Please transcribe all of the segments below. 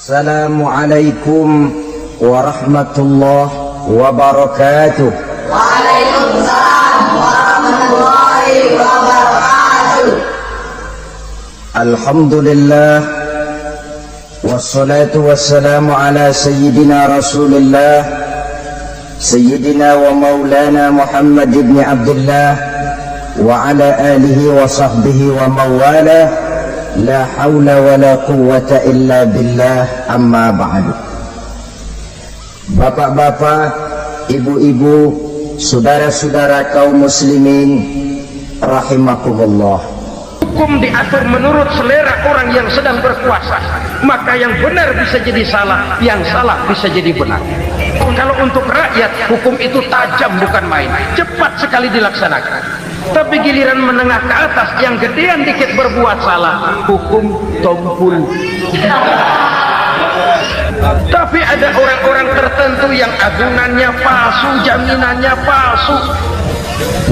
Assalamualaikum warahmatullahi wabarakatuh. Waalaikumsalam warahmatullahi wabarakatuh. Alhamdulillah wassalatu wassalamu ala sayyidina Rasulillah sayyidina wa maulana Muhammad ibn Abdullah wa ala alihi wa sahbihi wa mawalah. La haula wa la quwwata illa billah, amma ba'du. Bapak-bapak, ibu-ibu, saudara-saudara kaum muslimin rahimakumullah. Hukum diatur menurut selera orang yang sedang berkuasa, maka yang benar bisa jadi salah, yang salah bisa jadi benar. Kalau untuk rakyat, hukum itu tajam bukan main, cepat sekali dilaksanakan. Tapi giliran menengah ke atas yang gedean dikit berbuat salah, hukum tompul. Tapi ada orang-orang tertentu yang agunannya palsu, jaminannya palsu,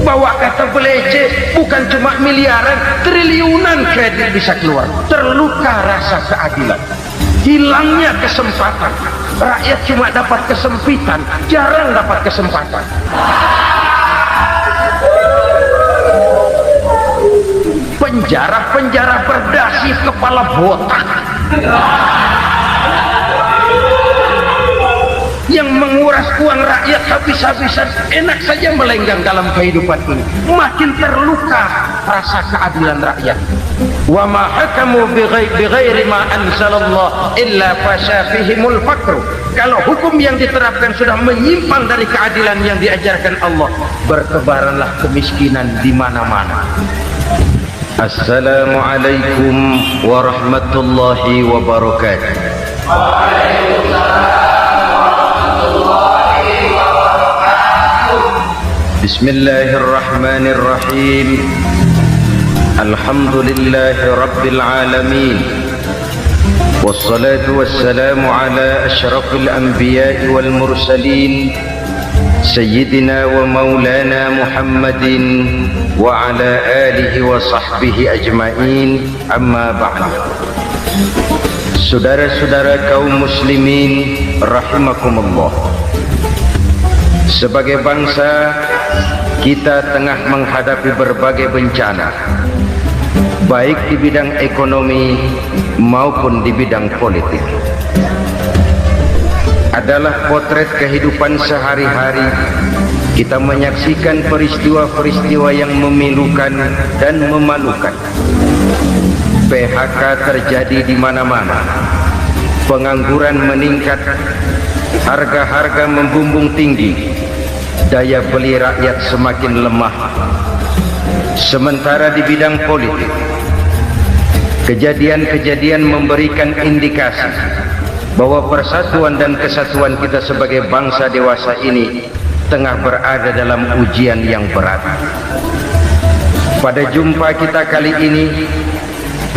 bawa kata belece, bukan cuma miliaran, triliunan kredit bisa keluar. Terluka rasa keadilan, hilangnya kesempatan. Rakyat cuma dapat kesempitan, jarang dapat kesempatan. Penjara-penjara berdasi kepala botak yang menguras uang rakyat habis-habisan, enak saja melenggang dalam kehidupan ini. Makin terluka rasa keadilan rakyat. Wa ma hakamu bighairi ma anzalallah illa fasyafihimul faqru. Kalau hukum yang diterapkan sudah menyimpang dari keadilan yang diajarkan Allah, bertebaranlah kemiskinan di mana-mana. Assalamualaikum warahmatullahi wabarakatuh. Bismillahirrahmanirrahim. Alhamdulillahi rabbil alamin. Wassalatu wassalamu ala asyrafil anbiya'i wal mursalin Sayyidina wa maulana Muhammadin wa ala alihi wa sahbihi ajma'in, amma ba'du. Saudara-saudara kaum muslimin rahimakumullah, sebagai bangsa kita tengah menghadapi berbagai bencana, baik di bidang ekonomi maupun di bidang politik. Adalah potret kehidupan sehari-hari. Kita menyaksikan peristiwa-peristiwa yang memilukan dan memalukan. PHK terjadi di mana-mana, pengangguran meningkat, harga-harga membumbung tinggi, daya beli rakyat semakin lemah. Sementara di bidang politik, kejadian-kejadian memberikan indikasi bahwa persatuan dan kesatuan kita sebagai bangsa dewasa ini tengah berada dalam ujian yang berat. Pada jumpa kita kali ini,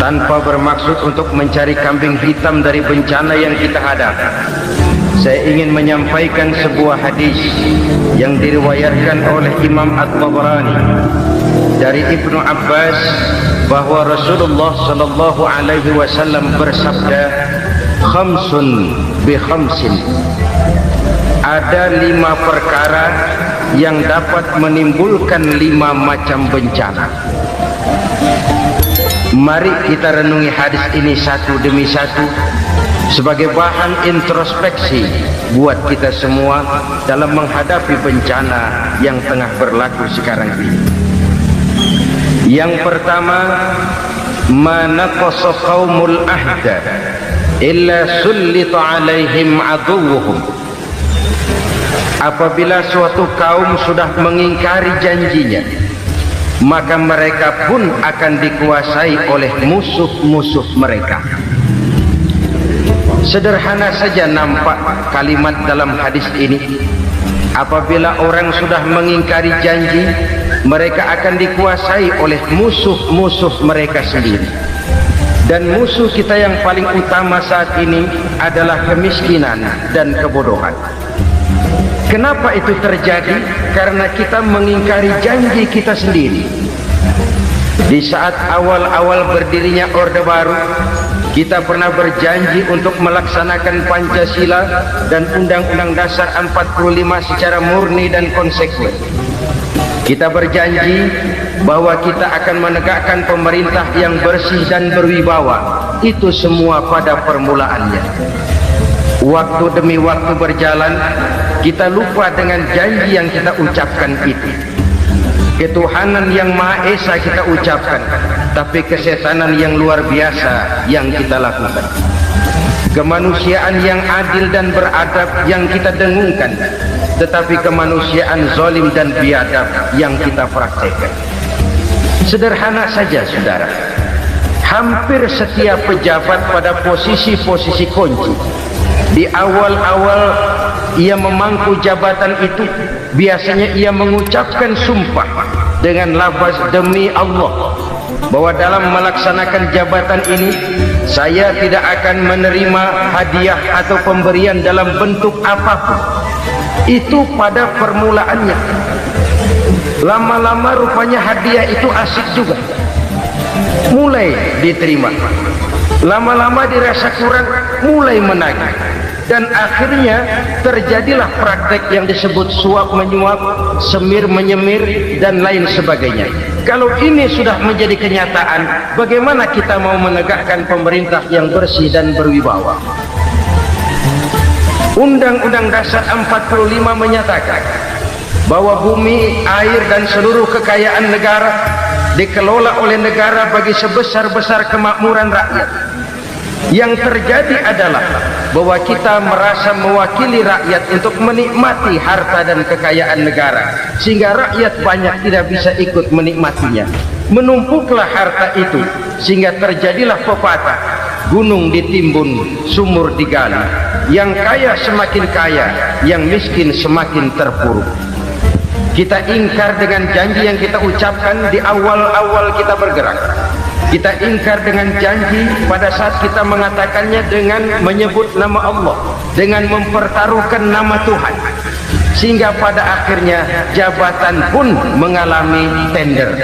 tanpa bermaksud untuk mencari kambing hitam dari bencana yang kita hadapi, saya ingin menyampaikan sebuah hadis yang diriwayatkan oleh Imam At-Tabarani dari Ibnu Abbas bahwa Rasulullah sallallahu alaihi wasallam bersabda, khamsun bi khamsin. Ada 5 perkara yang dapat menimbulkan 5 macam bencana. Mari kita renungi hadis ini satu demi satu sebagai bahan introspeksi buat kita semua dalam menghadapi bencana yang tengah berlaku sekarang ini. Yang pertama, manaqasa qaumul ahda illa sullita alaihim aduwwuhum. Apabila suatu kaum sudah mengingkari janjinya, maka mereka pun akan dikuasai oleh musuh-musuh mereka. Sederhana saja nampak kalimat dalam hadis ini. Apabila orang sudah mengingkari janji, mereka akan dikuasai oleh musuh-musuh mereka sendiri. Dan musuh kita yang paling utama saat ini adalah kemiskinan dan kebodohan. Kenapa itu terjadi? Karena kita mengingkari janji kita sendiri. Di saat awal-awal berdirinya Orde Baru, Kita pernah berjanji untuk melaksanakan Pancasila dan Undang-Undang Dasar 45 secara murni dan konsekuen. Kita berjanji bahwa kita akan menegakkan pemerintah yang bersih dan berwibawa. Itu semua pada permulaannya. Waktu demi waktu berjalan, kita lupa dengan janji yang kita ucapkan itu. Ketuhanan yang Maha Esa kita ucapkan, tapi kesetanan yang luar biasa yang kita lakukan. Kemanusiaan yang adil dan beradab yang kita dengungkan, tetapi kemanusiaan zalim dan biadab yang kita praktekkan. Sederhana saja, saudara. Hampir setiap pejabat pada posisi-posisi kunci, di awal-awal ia memangku jabatan itu, biasanya ia mengucapkan sumpah dengan lafaz demi Allah, bahwa dalam melaksanakan jabatan ini saya tidak akan menerima hadiah atau pemberian dalam bentuk apapun. Itu pada permulaannya. Lama-lama rupanya hadiah itu asik juga, mulai diterima. Lama-lama dirasa kurang, mulai menagih, dan akhirnya terjadilah praktek yang disebut suap menyuap, semir menyemir, dan lain sebagainya. Kalau ini sudah menjadi kenyataan, bagaimana kita mau menegakkan pemerintah yang bersih dan berwibawa? Undang-Undang Dasar 45 menyatakan bahwa bumi, air, dan seluruh kekayaan negara dikelola oleh negara bagi sebesar-besar kemakmuran rakyat. Yang terjadi adalah bahwa kita merasa mewakili rakyat untuk menikmati harta dan kekayaan negara, sehingga rakyat banyak tidak bisa ikut menikmatinya. Menumpuklah harta itu sehingga terjadilah pepatah, gunung ditimbun, sumur digali. Yang kaya semakin kaya, yang miskin semakin terpuruk. Kita ingkar dengan janji yang kita ucapkan di awal-awal kita bergerak. Kita ingkar dengan janji pada saat kita mengatakannya dengan menyebut nama Allah, dengan mempertaruhkan nama Tuhan, sehingga pada akhirnya jabatan pun mengalami tender.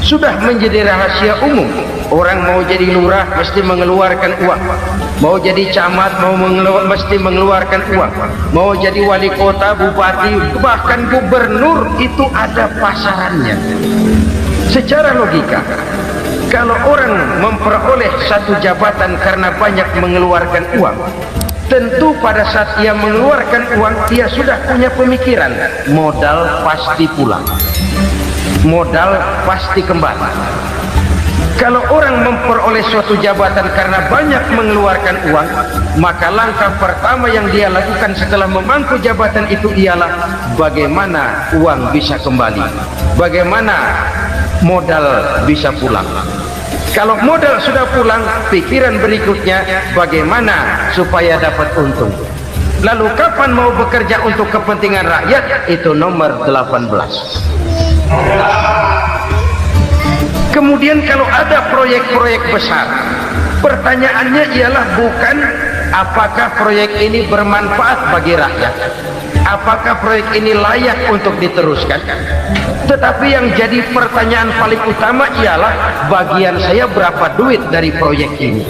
Sudah menjadi rahasia umum, orang mau jadi lurah mesti mengeluarkan uang, mau jadi camat mesti mengeluarkan uang, mau jadi wali kota, bupati, bahkan gubernur, itu ada pasarannya. Secara logika, kalau orang memperoleh satu jabatan karena banyak mengeluarkan uang, tentu pada saat ia mengeluarkan uang, dia sudah punya pemikiran, modal pasti pulang, modal pasti kembali. Kalau orang memperoleh suatu jabatan karena banyak mengeluarkan uang, maka langkah pertama yang dia lakukan setelah memangku jabatan itu ialah bagaimana uang bisa kembali, bagaimana modal bisa pulang. Kalau modal sudah pulang, pikiran berikutnya bagaimana supaya dapat untung. Lalu kapan mau bekerja untuk kepentingan rakyat? Itu nomor 18. Kemudian kalau ada proyek-proyek besar, pertanyaannya ialah bukan apakah proyek ini bermanfaat bagi rakyat, apakah proyek ini layak untuk diteruskan, tetapi yang jadi pertanyaan paling utama ialah bagian saya berapa duit dari proyek ini.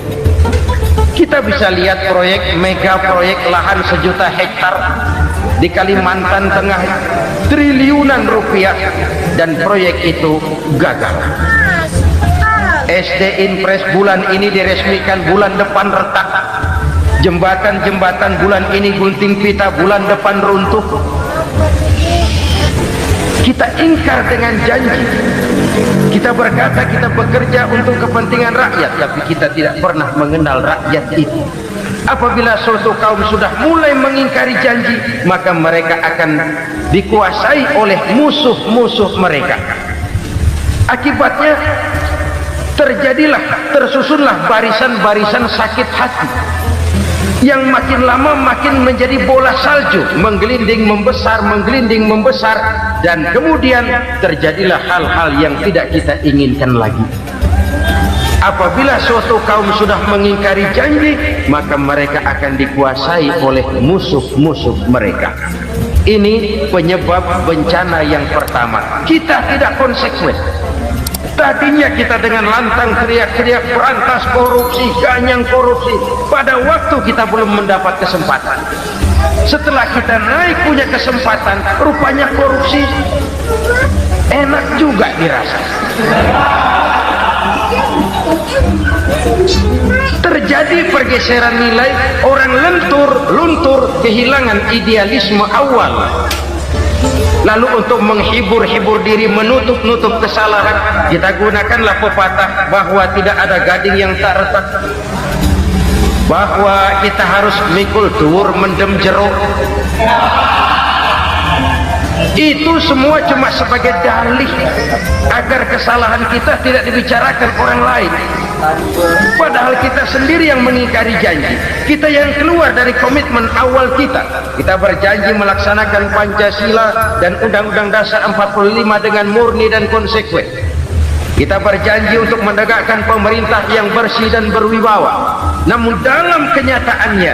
Kita bisa lihat proyek mega proyek lahan 1 juta hektar di Kalimantan Tengah, triliunan rupiah, dan proyek itu gagal. SD Impres bulan ini diresmikan, bulan depan retak. Jembatan-jembatan bulan ini gunting pita, bulan depan runtuh. Kita ingkar dengan janji. Kita berkata kita bekerja untuk kepentingan rakyat, tapi kita tidak pernah mengenal rakyat itu. Apabila suatu kaum sudah mulai mengingkari janji, maka mereka akan dikuasai oleh musuh-musuh mereka. Akibatnya tersusunlah barisan-barisan sakit hati yang makin lama makin menjadi bola salju, menggelinding membesar, dan kemudian terjadilah hal-hal yang tidak kita inginkan lagi. Apabila suatu kaum sudah mengingkari janji, maka mereka akan dikuasai oleh musuh-musuh mereka. Ini penyebab bencana yang pertama. Kita tidak konsekuen. Tadinya kita dengan lantang teriak-teriak berantas korupsi, ganyang korupsi. Pada waktu kita belum mendapat kesempatan. Setelah kita naik punya kesempatan, rupanya korupsi enak juga dirasa. Terjadi pergeseran nilai, orang luntur, kehilangan idealisme awal. Lalu untuk menghibur-hibur diri, menutup kesalahan, kita gunakanlah pepatah bahwa tidak ada gading yang tak retak, bahwa kita harus mikul dur mendem jeruk. Itu semua cuma sebagai dalih agar kesalahan kita tidak dibicarakan orang lain. Padahal kita sendiri yang mengingkari janji. Kita yang keluar dari komitmen awal kita. Kita berjanji melaksanakan Pancasila dan Undang-Undang Dasar 45 dengan murni dan konsekuen. Kita berjanji untuk menegakkan pemerintah yang bersih dan berwibawa. Namun dalam kenyataannya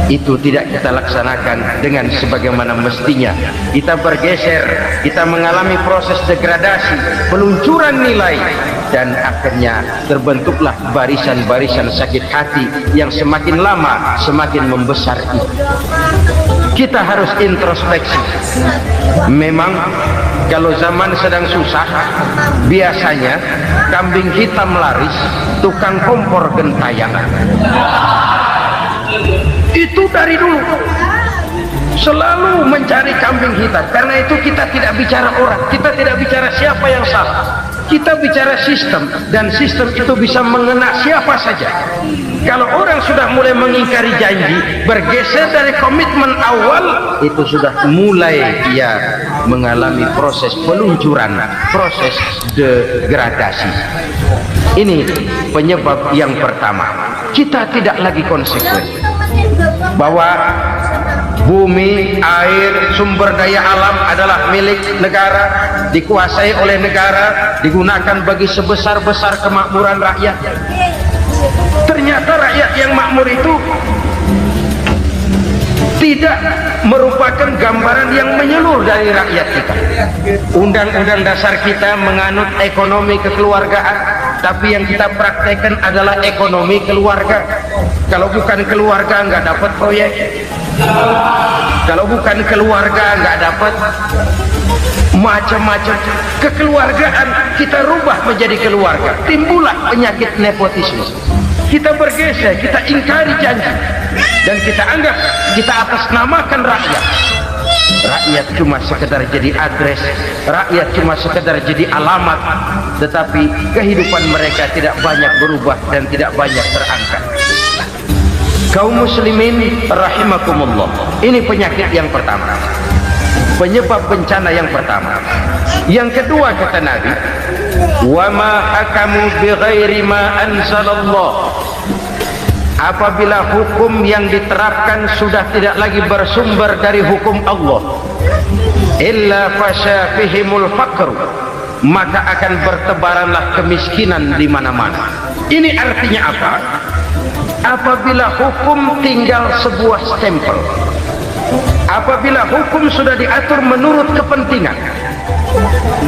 itu tidak kita laksanakan dengan sebagaimana mestinya. Kita bergeser, kita mengalami proses degradasi, peluncuran nilai, dan akhirnya terbentuklah barisan-barisan sakit hati yang semakin lama semakin membesar itu. Kita harus introspeksi. Memang kalau zaman sedang susah, biasanya kambing hitam laris, tukang kompor gentayangan. Itu dari dulu selalu mencari kambing hitam. Karena itu kita tidak bicara orang, kita tidak bicara siapa yang salah, kita bicara sistem, dan sistem itu bisa mengena siapa saja. Kalau orang sudah mulai mengingkari janji, bergeser dari komitmen awal, itu sudah mulai dia mengalami proses peluncuran, proses degradasi. Ini penyebab yang pertama. Kita tidak lagi konsekuen bahwa bumi, air, sumber daya alam adalah milik negara, dikuasai oleh negara, digunakan bagi sebesar-besar kemakmuran rakyat. Ternyata rakyat yang makmur itu tidak merupakan gambaran yang menyeluruh dari rakyat kita. Undang-undang dasar kita menganut ekonomi kekeluargaan, tapi yang kita praktekkan adalah ekonomi keluarga. Kalau bukan keluarga nggak dapat proyek, kalau bukan keluarga nggak dapat macam-macam. Kekeluargaan kita rubah menjadi keluarga, timbullah penyakit nepotisme. Kita bergeser, kita ingkari janji, dan kita anggap kita atasnamakan rakyat. Rakyat cuma sekedar jadi adres, rakyat cuma sekedar jadi alamat, tetapi kehidupan mereka tidak banyak berubah dan tidak banyak terangkat. Kaum muslimin rahimakumullah, ini penyakit yang pertama, penyebab bencana yang pertama. Yang kedua kata Nabi, wa ma hakamu bi ghairi ma anzalallah. Apabila hukum yang diterapkan sudah tidak lagi bersumber dari hukum Allah, illa fasya fihimul faqr, maka akan bertebaranlah kemiskinan di mana-mana. Ini artinya apa? Apabila hukum tinggal sebuah stempel, apabila hukum sudah diatur menurut kepentingan,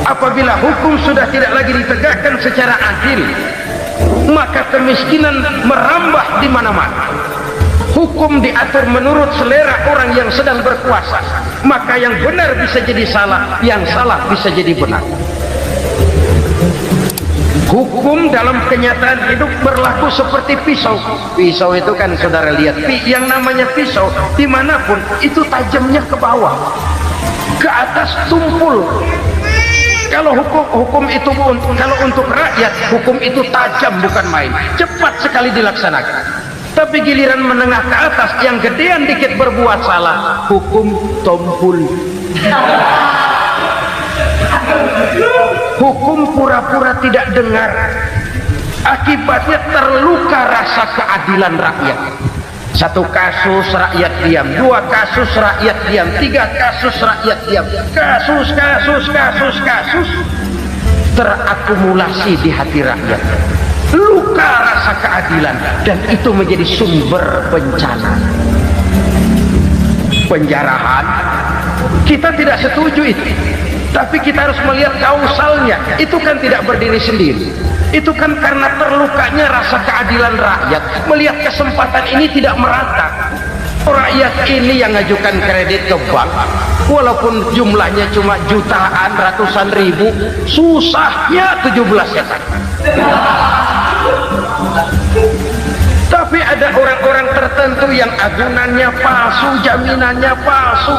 apabila hukum sudah tidak lagi ditegakkan secara adil, maka kemiskinan merambah di mana-mana. Hukum diatur menurut selera orang yang sedang berkuasa, maka yang benar bisa jadi salah, yang salah bisa jadi benar. Hukum dalam kenyataan hidup berlaku seperti pisau. Pisau itu kan saudara lihat, yang namanya pisau dimanapun itu tajamnya ke bawah, ke atas tumpul. Kalau hukum itu, kalau untuk rakyat, hukum itu tajam bukan main, cepat sekali dilaksanakan. Tapi giliran menengah ke atas, yang gedean dikit berbuat salah, hukum tumpul. Hukum pura-pura tidak dengar, akibatnya terluka rasa keadilan rakyat. Satu kasus rakyat diam, dua kasus rakyat diam, tiga kasus rakyat diam, kasus terakumulasi di hati rakyat, luka rasa keadilan, dan itu menjadi sumber bencana. Penjarahan kita tidak setuju itu. Tapi kita harus melihat kausalnya. Itu kan tidak berdiri sendiri. Itu kan karena terlukanya rasa keadilan rakyat. Melihat kesempatan ini tidak merata. Rakyat ini yang ngajukan kredit ke bank, walaupun jumlahnya cuma jutaan, ratusan ribu, susahnya 17 setan. Tapi ada orang-orang tertentu yang agunannya palsu, jaminannya palsu,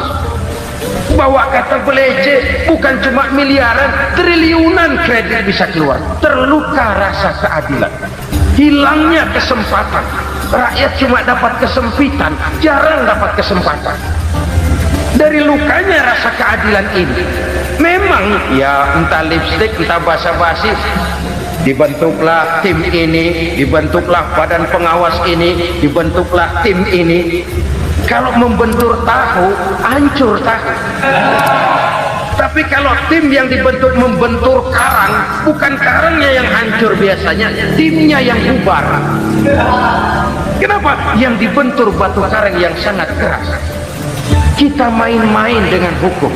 bawa kata belece, bukan cuma miliaran, triliunan kredit bisa keluar. Terluka rasa keadilan, hilangnya kesempatan. Rakyat cuma dapat kesempitan, jarang dapat kesempatan. Dari lukanya rasa keadilan ini, memang ya entah lipstick, entah basa-basi, dibentuklah tim ini, dibentuklah badan pengawas ini, dibentuklah tim ini. Kalau membentur tahu, hancur tahu. Tapi kalau tim yang dibentuk membentur karang, bukan karangnya yang hancur biasanya, timnya yang bubar. Kenapa? Yang dibentur batu karang yang sangat keras. Kita main-main dengan hukum,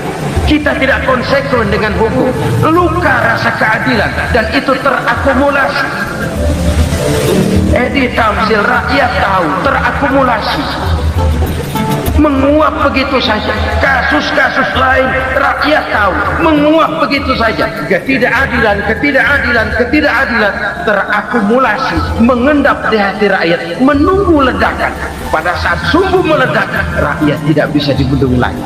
kita tidak konsekuen dengan hukum, luka rasa keadilan, dan itu terakumulasi. Edi Tamsil, rakyat tahu, terakumulasi, menguap begitu saja. Kasus-kasus lain rakyat tahu, menguap begitu saja. Ketidakadilan terakumulasi, mengendap di hati rakyat, menunggu ledakan. Pada saat sungguh meledak, rakyat tidak bisa dibendung lagi.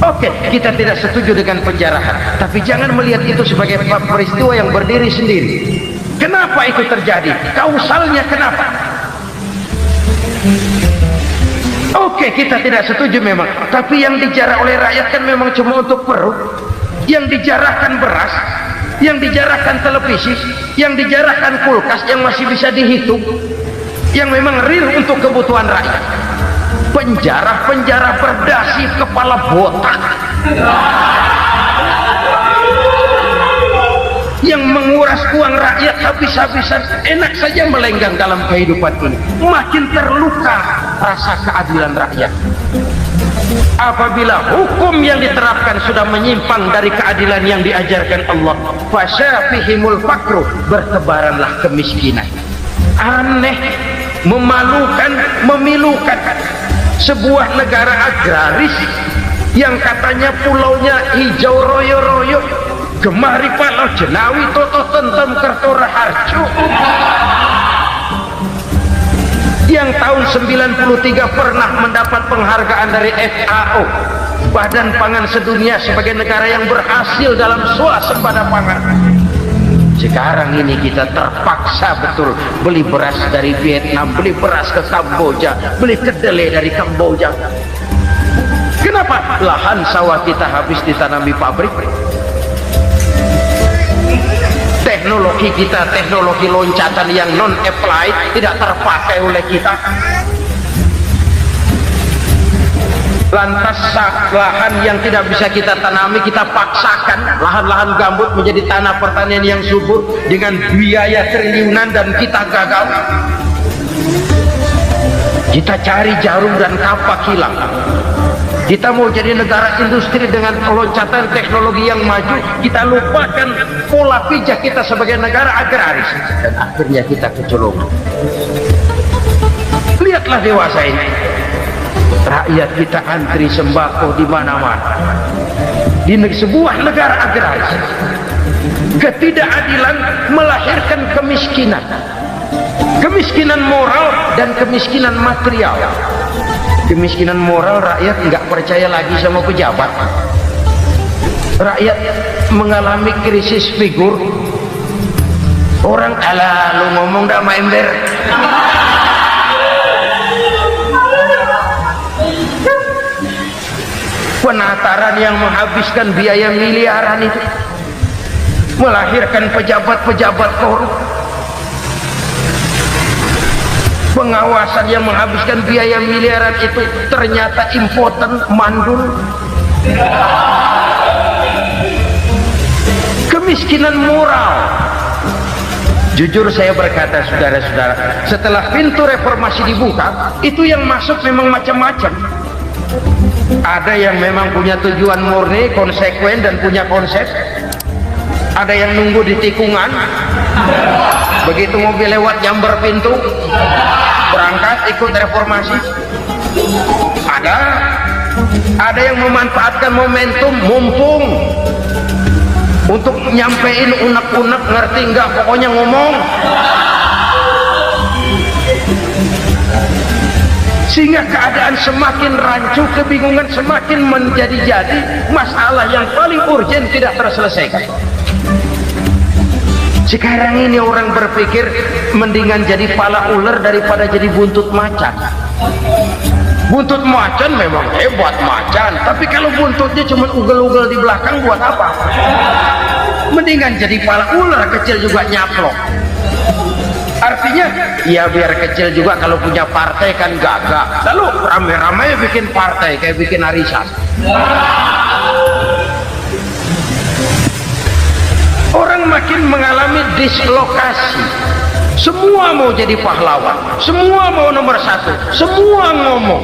Oke, kita tidak setuju dengan penjarahan, tapi jangan melihat itu sebagai peristiwa yang berdiri sendiri. Kenapa itu terjadi? Kausalnya kenapa? Oke, kita tidak setuju memang, tapi yang dijarah oleh rakyat kan memang cuma untuk perut. Yang dijarahkan beras, yang dijarahkan televisi, yang dijarahkan kulkas yang masih bisa dihitung, yang memang real untuk kebutuhan rakyat. Penjara berdasi kepala botak yang menguras uang rakyat habis-habisan, enak saja melenggang dalam kehidupan ini. Makin terluka rasa keadilan rakyat. Apabila hukum yang diterapkan sudah menyimpang dari keadilan yang diajarkan Allah, fasyafihimul fakru, bertebaranlah kemiskinan. Aneh, memalukan, memilukan. Sebuah negara agraris yang katanya pulaunya hijau royo-royo, Gemari Palau Jenawi Toto Tentem Kertora Harjo, yang tahun 93 pernah mendapat penghargaan dari FAO, Badan Pangan Sedunia, sebagai negara yang berhasil dalam swasembada pangan. Sekarang ini kita terpaksa betul beli beras dari Vietnam, beli beras ke Kamboja, beli kedelai dari Kamboja. Kenapa? Lahan sawah kita habis ditanami pabrik. Teknologi kita, teknologi loncatan yang non-applied, tidak terpakai oleh kita. Lantas lahan yang tidak bisa kita tanami, kita paksakan lahan-lahan gambut menjadi tanah pertanian yang subur dengan biaya triliunan, dan kita gagal. Kita cari jarum dan kapak hilang. Kita mau jadi negara industri dengan loncatan teknologi yang maju, kita lupakan pola pijak kita sebagai negara agraris, dan akhirnya kita kecolongan. Lihatlah dewasa ini, rakyat kita antri sembako di mana-mana. Di sebuah negara agraris, ketidakadilan melahirkan kemiskinan, kemiskinan moral dan kemiskinan material. Kemiskinan moral, rakyat nggak percaya lagi sama pejabat. Rakyat mengalami krisis figur. Orang ala lu ngomong dah ember. Penataran yang menghabiskan biaya miliaran itu melahirkan pejabat-pejabat korup. Pengawasan yang menghabiskan biaya miliaran itu ternyata impoten, mandul. Kemiskinan moral. Jujur saya berkata, saudara-saudara, setelah pintu reformasi dibuka, itu yang masuk memang macam-macam. Ada yang memang punya tujuan murni, konsekuen dan punya konsep. Ada yang nunggu di tikungan, begitu mobil lewat nyamber pintu, berangkat ikut reformasi. Ada yang memanfaatkan momentum mumpung untuk nyampein unek-unek, ngerti nggak, pokoknya ngomong, sehingga keadaan semakin rancu, kebingungan semakin menjadi-jadi, masalah yang paling urgen tidak terselesaikan. Sekarang ini orang berpikir mendingan jadi pala ular daripada jadi buntut macan. Buntut macan memang hebat macan, tapi kalau buntutnya cuma ugel-ugel di belakang buat apa? Mendingan jadi pala ular kecil juga nyaplok. Artinya ya biar kecil juga kalau punya partai kan gagah. Lalu rame-rame bikin partai kayak bikin arisan. Orang makin mengalami dislokasi. Semua mau jadi pahlawan, semua mau nomor satu, semua ngomong.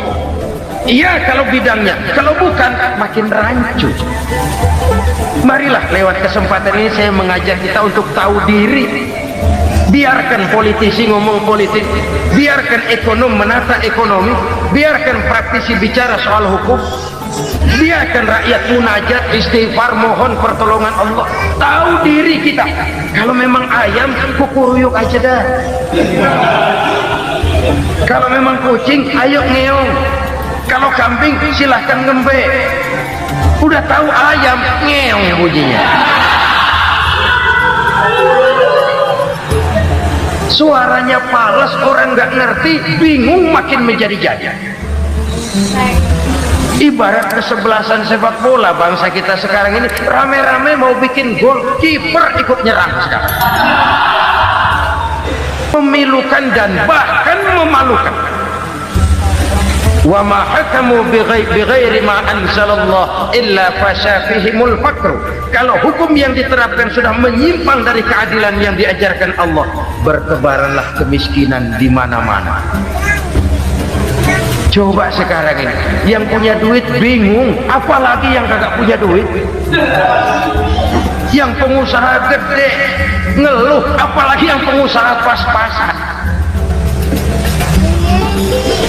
Iya kalau bidangnya, kalau bukan makin rancu. Marilah lewat kesempatan ini saya mengajak kita untuk tahu diri. Biarkan politisi ngomong politik, biarkan ekonom menata ekonomi, biarkan praktisi bicara soal hukum, biarkan rakyat munajat, istighfar, mohon pertolongan Allah. Tahu diri kita. Kalau memang ayam, kukuruyuk aja dah. Kalau memang kucing, ayo ngeong. Kalau kambing, silahkan ngembe. Udah tahu ayam, ngeong bunyinya. Suaranya palas, orang nggak ngerti, bingung, makin menjadi-jadi. Ibarat kesebelasan sepak bola bangsa kita sekarang ini, rame-rame mau bikin gol, kiper ikut nyerang sekarang. Memilukan dan bahkan memalukan. Wa ma hakamu bighairi ma anzalallah illa fasafihimul fakru. Kalau hukum yang diterapkan sudah menyimpang dari keadilan yang diajarkan Allah, bertebaranlah kemiskinan di mana-mana. Coba sekarang ini yang punya duit bingung, apalagi yang kagak punya duit. Yang pengusaha gede ngeluh, apalagi yang pengusaha pas-pasan.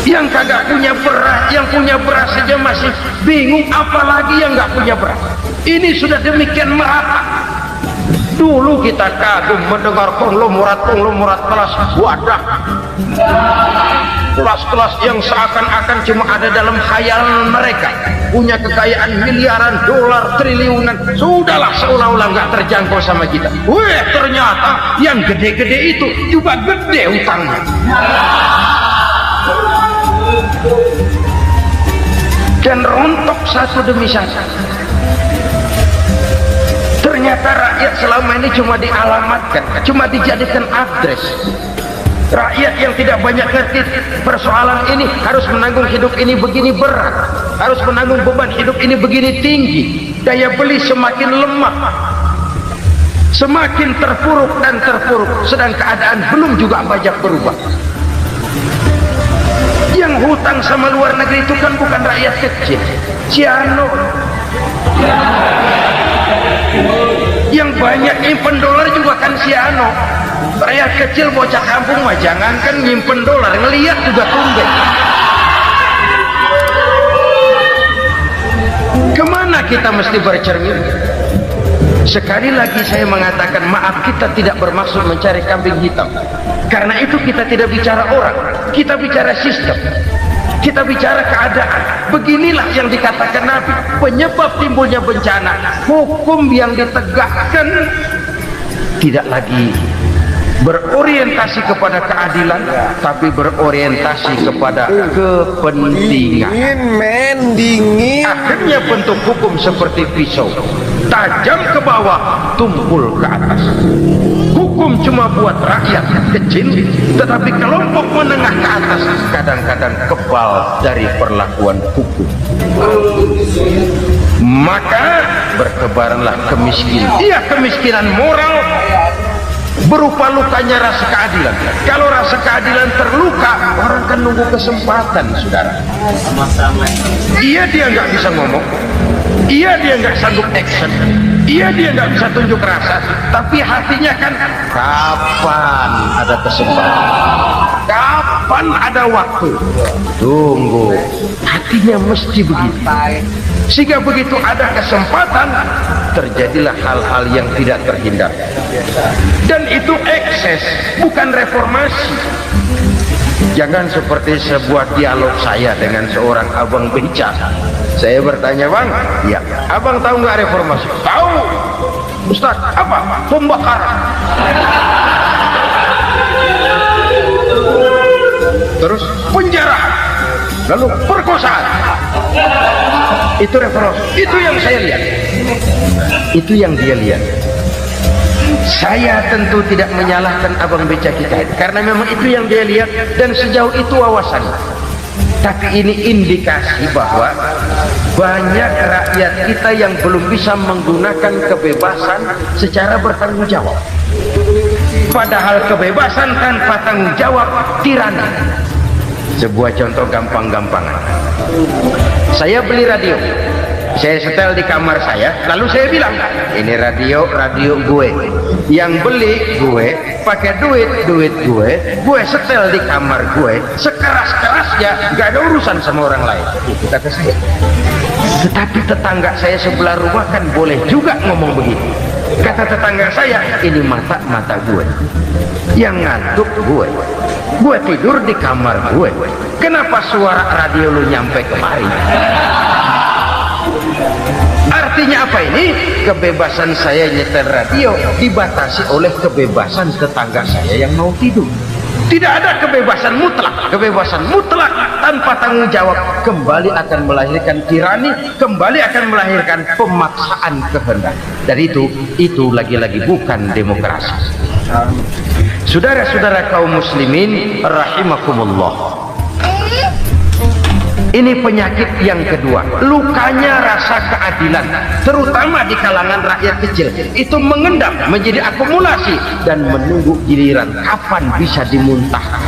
Yang kagak punya beras, yang punya beras saja masih bingung, apalagi yang nggak punya beras. Ini sudah demikian merata. Dulu kita kagum mendengar konglomerat kelas wadah, kelas-kelas yang seakan-akan cuma ada dalam khayalan mereka, punya kekayaan miliaran dolar, triliunan. Sudahlah, seolah-olah nggak terjangkau sama kita. Weh, ternyata yang gede-gede itu juga gede utangnya. Dan rontok satu demi satu. Ternyata rakyat selama ini cuma dialamatkan, cuma dijadikan address. Rakyat yang tidak banyak ngerti persoalan ini harus menanggung hidup ini begini berat, harus menanggung beban hidup ini begini tinggi. Daya beli semakin lemah, semakin terpuruk dan terpuruk, sedang keadaan belum juga banyak berubah. Yang hutang sama luar negeri itu kan bukan rakyat kecil, Ciano. Yang banyak nyimpen dolar juga kan Ciano. Rakyat kecil bocah kampung mah jangankan nyimpen dolar, ngelihat juga tumben. Kemana kita mesti bercermin? Sekali lagi saya mengatakan maaf, kita tidak bermaksud mencari kambing hitam. Karena itu kita tidak bicara orang, kita bicara sistem, kita bicara keadaan. Beginilah yang dikatakan Nabi, penyebab timbulnya bencana. Hukum yang ditegakkan tidak lagi berorientasi kepada keadilan, tapi berorientasi kepada kepentingan. Dingin. Akhirnya bentuk hukum seperti pisau, tajam ke bawah, tumpul ke atas. Hukum cuma buat rakyat kecil, tetapi kelompok menengah ke atas kadang-kadang kebal dari perlakuan hukum. Maka bertebaranlah kemiskinan. Iya, kemiskinan moral, berupa lukanya rasa keadilan. Kalau rasa keadilan terluka, orang kan nunggu kesempatan, saudara. Iya, dia nggak bisa ngomong, iya dia nggak sanggup action, iya dia nggak bisa tunjuk rasa, tapi hatinya kan kapan ada kesempatan, kapan ada waktu, tunggu. Hatinya mesti begitu, sehingga begitu ada kesempatan terjadilah hal-hal yang tidak terhindar. Dan itu ekses, bukan reformasi. Jangan seperti sebuah dialog saya dengan seorang abang beca. Saya bertanya, bang, ya, abang tahu nggak reformasi? Tahu, Ustaz. Apa? Pembakaran. Terus penjarahan, lalu perkosaan. Itu reformasi. Itu yang saya lihat. Itu yang dia lihat. Saya tentu tidak menyalahkan abang beca kita, karena memang itu yang dia lihat dan sejauh itu wawasannya. Tapi ini indikasi bahwa banyak rakyat kita yang belum bisa menggunakan kebebasan secara bertanggung jawab. Padahal kebebasan tanpa tanggung jawab tirani. Sebuah contoh gampang-gampangan. Saya beli radio, saya setel di kamar saya, lalu saya bilang, ini radio gue, yang beli gue, pakai duit gue setel di kamar gue, sekeras-kerasnya, gak ada urusan sama orang lain. Itu kata saya. Tetapi tetangga saya sebelah rumah kan boleh juga ngomong begitu. Kata tetangga saya, ini mata gue, yang ngantuk gue tidur di kamar gue, kenapa suara radio lu nyampe kemari? Artinya apa ini? Kebebasan saya nyetel radio dibatasi oleh kebebasan tetangga saya yang mau tidur. Tidak ada kebebasan mutlak. Kebebasan mutlak tanpa tanggung jawab kembali akan melahirkan tirani, kembali akan melahirkan pemaksaan kehendak. Dan itu lagi-lagi bukan demokrasi. Saudara-saudara kaum muslimin rahimakumullah. Ini penyakit yang kedua, lukanya rasa keadilan, terutama di kalangan rakyat kecil. Itu mengendap menjadi akumulasi dan menunggu giliran kapan bisa dimuntahkan.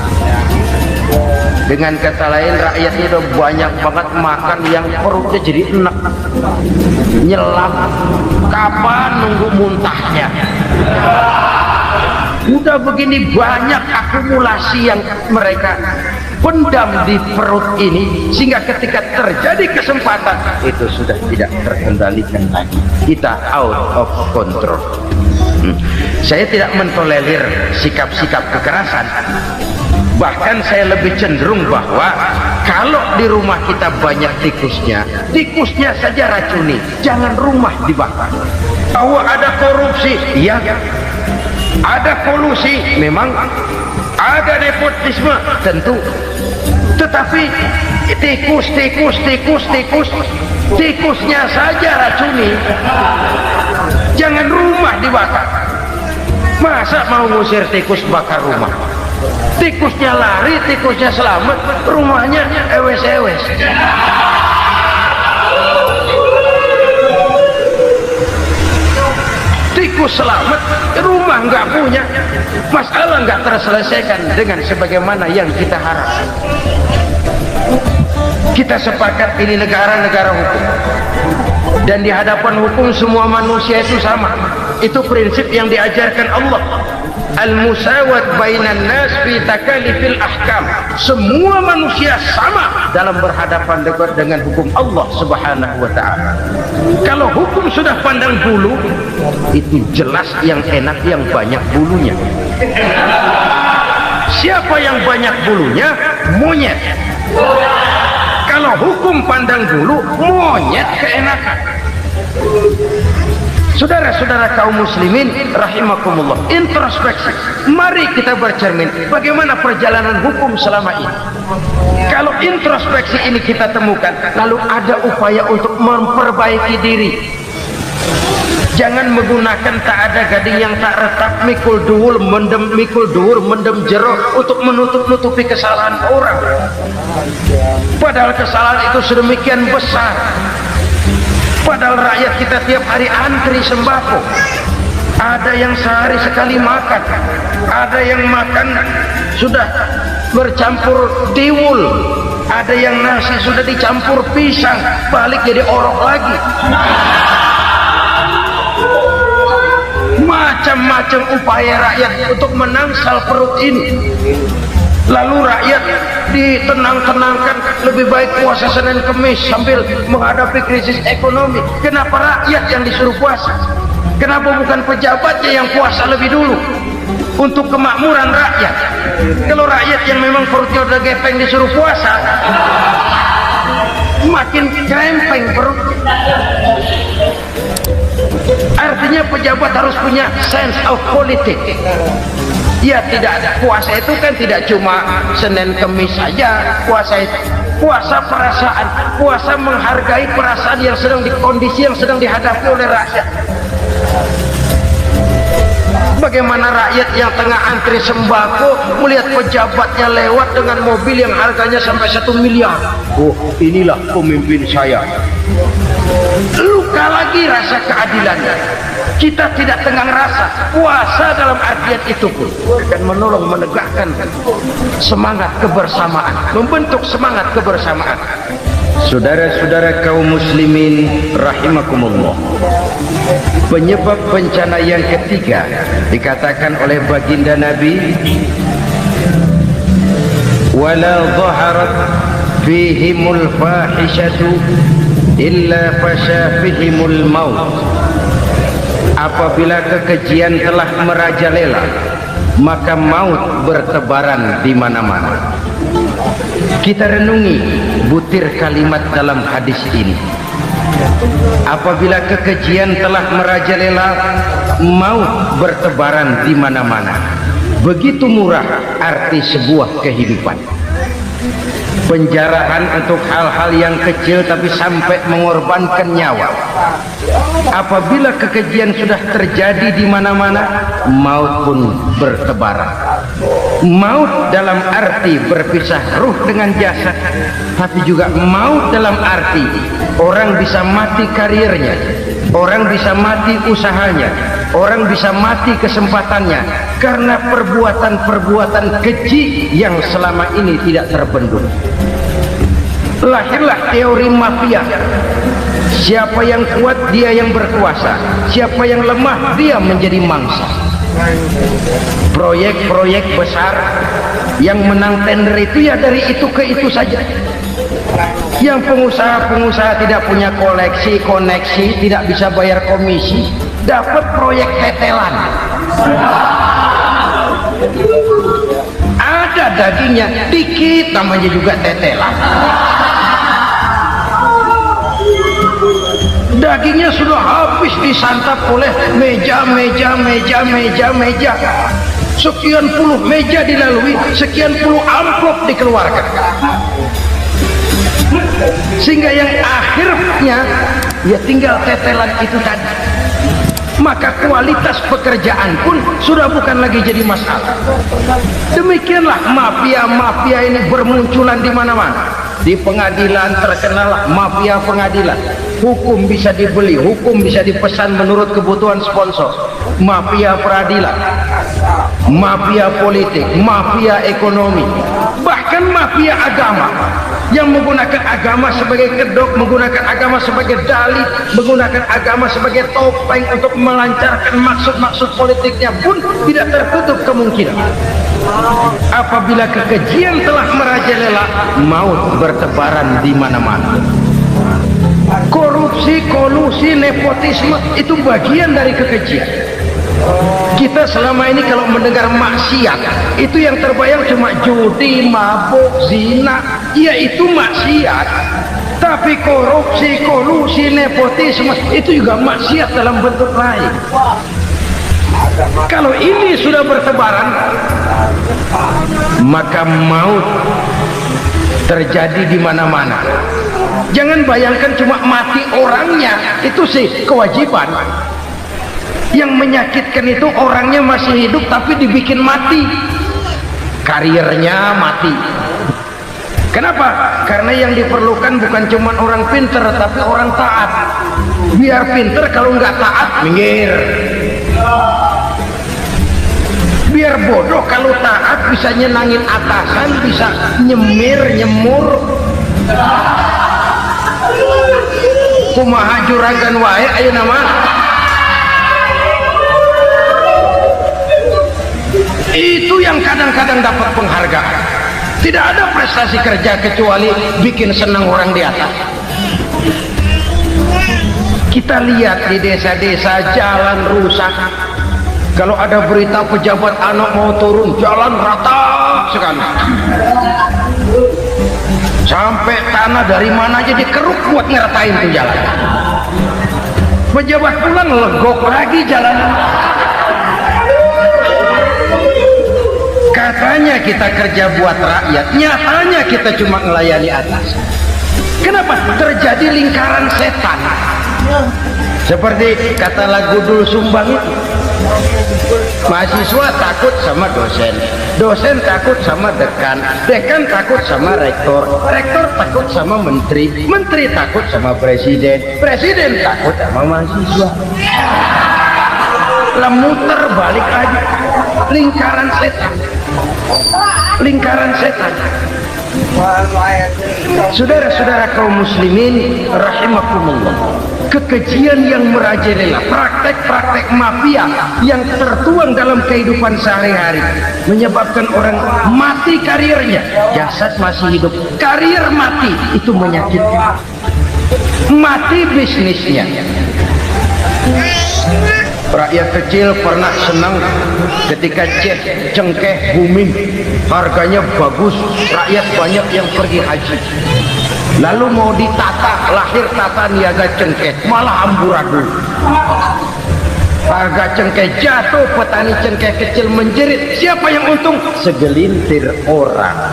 Dengan kata lain, rakyat itu banyak banget makan yang perutnya jadi enak, nyelam, kapan nunggu muntahnya. Udah begini banyak akumulasi yang mereka pendam di perut ini, sehingga ketika terjadi kesempatan itu sudah tidak terkendalikan lagi. Kita out of control. Saya tidak mentolerir sikap-sikap kekerasan. Bahkan saya lebih cenderung bahwa kalau di rumah kita banyak tikusnya saja racuni, jangan rumah dibakar. Bahwa ada korupsi, iya. Ada kolusi, memang. Ada nepotisme, tentu. Tetapi tikusnya saja racuni. Jangan rumah dibakar. Masa mau ngusir tikus bakar rumah? Tikusnya lari, tikusnya selamat, rumahnya ewes-ewes. Tikus selamat, rumah nggak punya, masalah nggak terselesaikan dengan sebagaimana yang kita harapkan. Kita sepakat ini negara hukum, dan di hadapan hukum semua manusia itu sama. Itu prinsip yang diajarkan Allah. Al-musawat bainan nas fi takalifil ahkam. Semua manusia sama dalam berhadapan dengan hukum Allah Subhanahu wa ta'ala. Kalau hukum sudah pandang bulu, itu jelas yang enak yang banyak bulunya. Siapa yang banyak bulunya? Monyet. Kalau hukum pandang bulu, monyet keenakan. Saudara-saudara kaum muslimin rahimakumullah, introspeksi. Mari kita bercermin bagaimana perjalanan hukum selama ini. Kalau introspeksi ini kita temukan, lalu ada upaya untuk memperbaiki diri. Jangan menggunakan tak ada gading yang tak retak, mikul duwul mendem jero untuk menutup-nutupi kesalahan orang. Padahal kesalahan itu sedemikian besar. Padahal rakyat kita tiap hari antri sembako, Ada yang sehari sekali makan, ada yang makan sudah bercampur tiwul, ada yang nasi sudah dicampur pisang, balik jadi orok lagi. Macam-macam upaya rakyat untuk menangsal perut ini. Lalu rakyat ditenang-tenangkan, lebih baik puasa Senin Kemis sambil menghadapi krisis ekonomi. Kenapa rakyat yang disuruh puasa? Kenapa bukan pejabatnya yang puasa lebih dulu untuk kemakmuran rakyat? Kalau rakyat yang memang perutnya udah gepeng disuruh puasa, makin krempeng perut. Artinya pejabat harus punya sense of politics. Ya, tidak ada puasa itu kan tidak cuma Senin Kemis saja. Puasa itu puasa perasaan, puasa menghargai perasaan yang sedang kondisi yang sedang dihadapi oleh rakyat. Bagaimana rakyat yang tengah antri sembako melihat pejabatnya lewat dengan mobil yang harganya sampai 1 miliar. Oh, inilah pemimpin saya. Luka lagi rasa keadilannya. Kita tidak tenggang rasa. Puasa dalam artian itu pun akan menolong menegakkan semangat kebersamaan, membentuk semangat kebersamaan. Saudara-saudara kaum muslimin rahimakumullah, penyebab bencana yang ketiga dikatakan oleh baginda Nabi, wala dhaharat fihimul fahishatu illa fasha fihimul maut. Apabila kekejian telah merajalela, maka maut bertebaran di mana-mana. Kita renungi butir kalimat dalam hadis ini. Apabila kekejian telah merajalela, maut bertebaran di mana-mana. Begitu murah arti sebuah kehidupan. Penjarahan untuk hal-hal yang kecil tapi sampai mengorbankan nyawa. Apabila kekejian sudah terjadi di mana-mana, maut pun bertebaran. Maut dalam arti berpisah ruh dengan jasad, tapi juga maut dalam arti orang bisa mati karirnya, orang bisa mati usahanya, orang bisa mati kesempatannya karena perbuatan-perbuatan keji yang selama ini tidak terbendung. Lahirlah teori mafia. Siapa yang kuat dia yang berkuasa, siapa yang lemah dia menjadi mangsa. Proyek-proyek besar yang menang tender itu ya dari itu ke itu saja. Yang pengusaha-pengusaha tidak punya koneksi, tidak bisa bayar komisi, dapat proyek tetelan. Ada dagingnya dikit, namanya juga tetelan. Dagingnya sudah habis disantap oleh meja. Sekian puluh meja dilalui, sekian puluh amplop dikeluarkan. Sehingga yang akhirnya ya tinggal tetelan itu tadi. Maka kualitas pekerjaan pun sudah bukan lagi jadi masalah. Demikianlah mafia-mafia ini bermunculan di mana-mana. Di pengadilan terkenal mafia pengadilan. Hukum bisa dibeli, hukum bisa dipesan menurut kebutuhan sponsor. Mafia peradilan, mafia politik, mafia ekonomi, bahkan mafia agama yang menggunakan agama sebagai kedok, menggunakan agama sebagai dalih, menggunakan agama sebagai topeng untuk melancarkan maksud-maksud politiknya pun tidak tertutup kemungkinan. Apabila kekejian telah merajalela, maut bertebaran di mana-mana. Korupsi, kolusi, nepotisme itu bagian dari kekejian. Kita selama ini kalau mendengar maksiat, itu yang terbayang cuma judi, mabuk, zina, ya itu maksiat. Tapi korupsi, kolusi, nepotisme itu juga maksiat dalam bentuk lain. Kalau ini sudah bertebaran, maka maut terjadi di mana-mana. Jangan bayangkan cuma mati orangnya, itu sih kewajiban. Yang menyakitkan itu orangnya masih hidup tapi dibikin mati, karirnya mati. Kenapa? Karena yang diperlukan bukan cuma orang pinter tapi orang taat. Biar pinter, kalau nggak taat minggir. Biar bodoh kalau taat bisa nyenangin atasan, bisa nyemur. Kumaha juragan wae ayeuna nama. Itu yang kadang-kadang dapat penghargaan. Tidak ada prestasi kerja kecuali bikin senang orang di atas. Kita lihat di desa-desa jalan rusak. Kalau ada berita pejabat anak mau turun, jalan rata sekali. Sampai tanah dari mana aja dikeruk buat ngeratain tuh jalan. Pejabat pulang legok lagi jalan. Katanya kita kerja buat rakyat, nyatanya kita cuma melayani atas. Kenapa? Terjadi lingkaran setan. Seperti kata lagu Dul Sumbang itu, mahasiswa takut sama dosen, dosen takut sama dekan, dekan takut sama rektor, rektor takut sama menteri, menteri takut sama presiden, presiden takut sama mahasiswa. Lah muter balik lagi, lingkaran setan, lingkaran setan. Saudara-saudara kaum muslimin rahimakumullah, kekejian yang merajalela, praktek-praktek mafia yang tertuang dalam kehidupan sehari-hari menyebabkan orang mati karirnya, jasad masih hidup, karir mati, itu menyakitkan. Mati bisnisnya. Rakyat kecil pernah senang ketika cengkeh booming, harganya bagus, rakyat banyak yang pergi haji. Lalu mau ditata, lahir tata niaga cengkeh, malah amburadul. Harga cengkeh jatuh, petani cengkeh kecil menjerit. Siapa yang untung? Segelintir orang.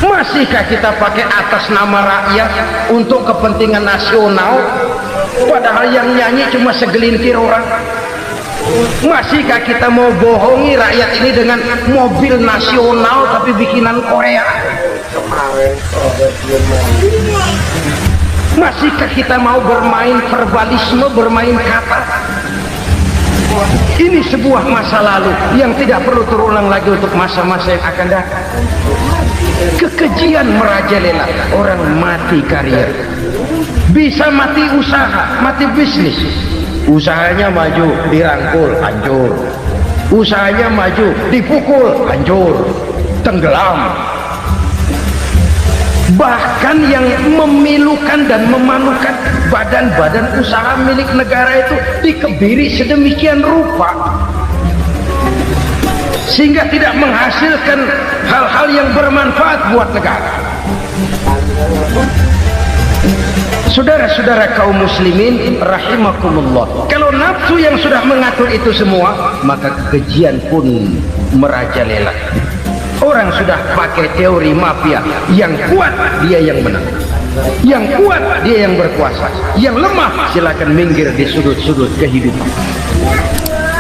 Masihkah kita pakai atas nama rakyat untuk kepentingan nasional? Padahal yang nyanyi cuma segelintir orang. Masihkah kita mau bohongi rakyat ini dengan mobil nasional tapi bikinan Korea? Masihkah kita mau bermain verbalisme, bermain kata? Ini sebuah masa lalu yang tidak perlu terulang lagi untuk masa-masa yang akan datang. Kekejian merajalela, orang mati karir, bisa mati usaha, mati bisnis. Usahanya maju, dirangkul, hancur. Usahanya maju, dipukul, hancur, tenggelam. Bahkan yang memilukan dan memalukan badan-badan usaha milik negara itu dikebiri sedemikian rupa sehingga tidak menghasilkan hal-hal yang bermanfaat buat negara. Saudara-saudara kaum muslimin rahimakumullah, kalau nafsu yang sudah mengatur itu semua, maka kekejian pun merajalela. Orang sudah pakai teori mafia, yang kuat dia yang menang, yang kuat dia yang berkuasa, yang lemah silakan minggir di sudut-sudut kehidupan.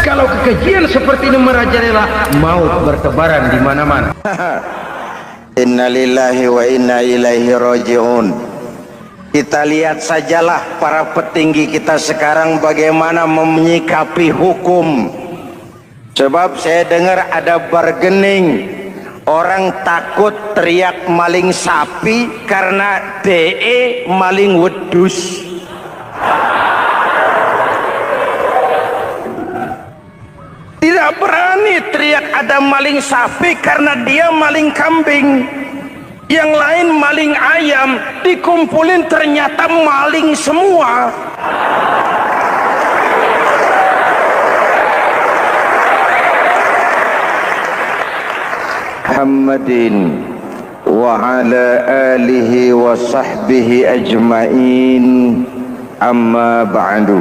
Kalau kekejian seperti ini merajalela, maut bertebaran di mana-mana. Innalillahi wa inna ilaihi raji'un. Kita lihat sajalah para petinggi kita sekarang bagaimana menyikapi hukum. Sebab saya dengar ada bargaining, orang takut teriak maling sapi karena DE maling wedus. Tidak berani teriak ada maling sapi karena dia maling kambing. Yang lain maling ayam, dikumpulin ternyata maling semua. Muhammadin wa ala alihi wa sahbihi ajma'in, amma ba'du.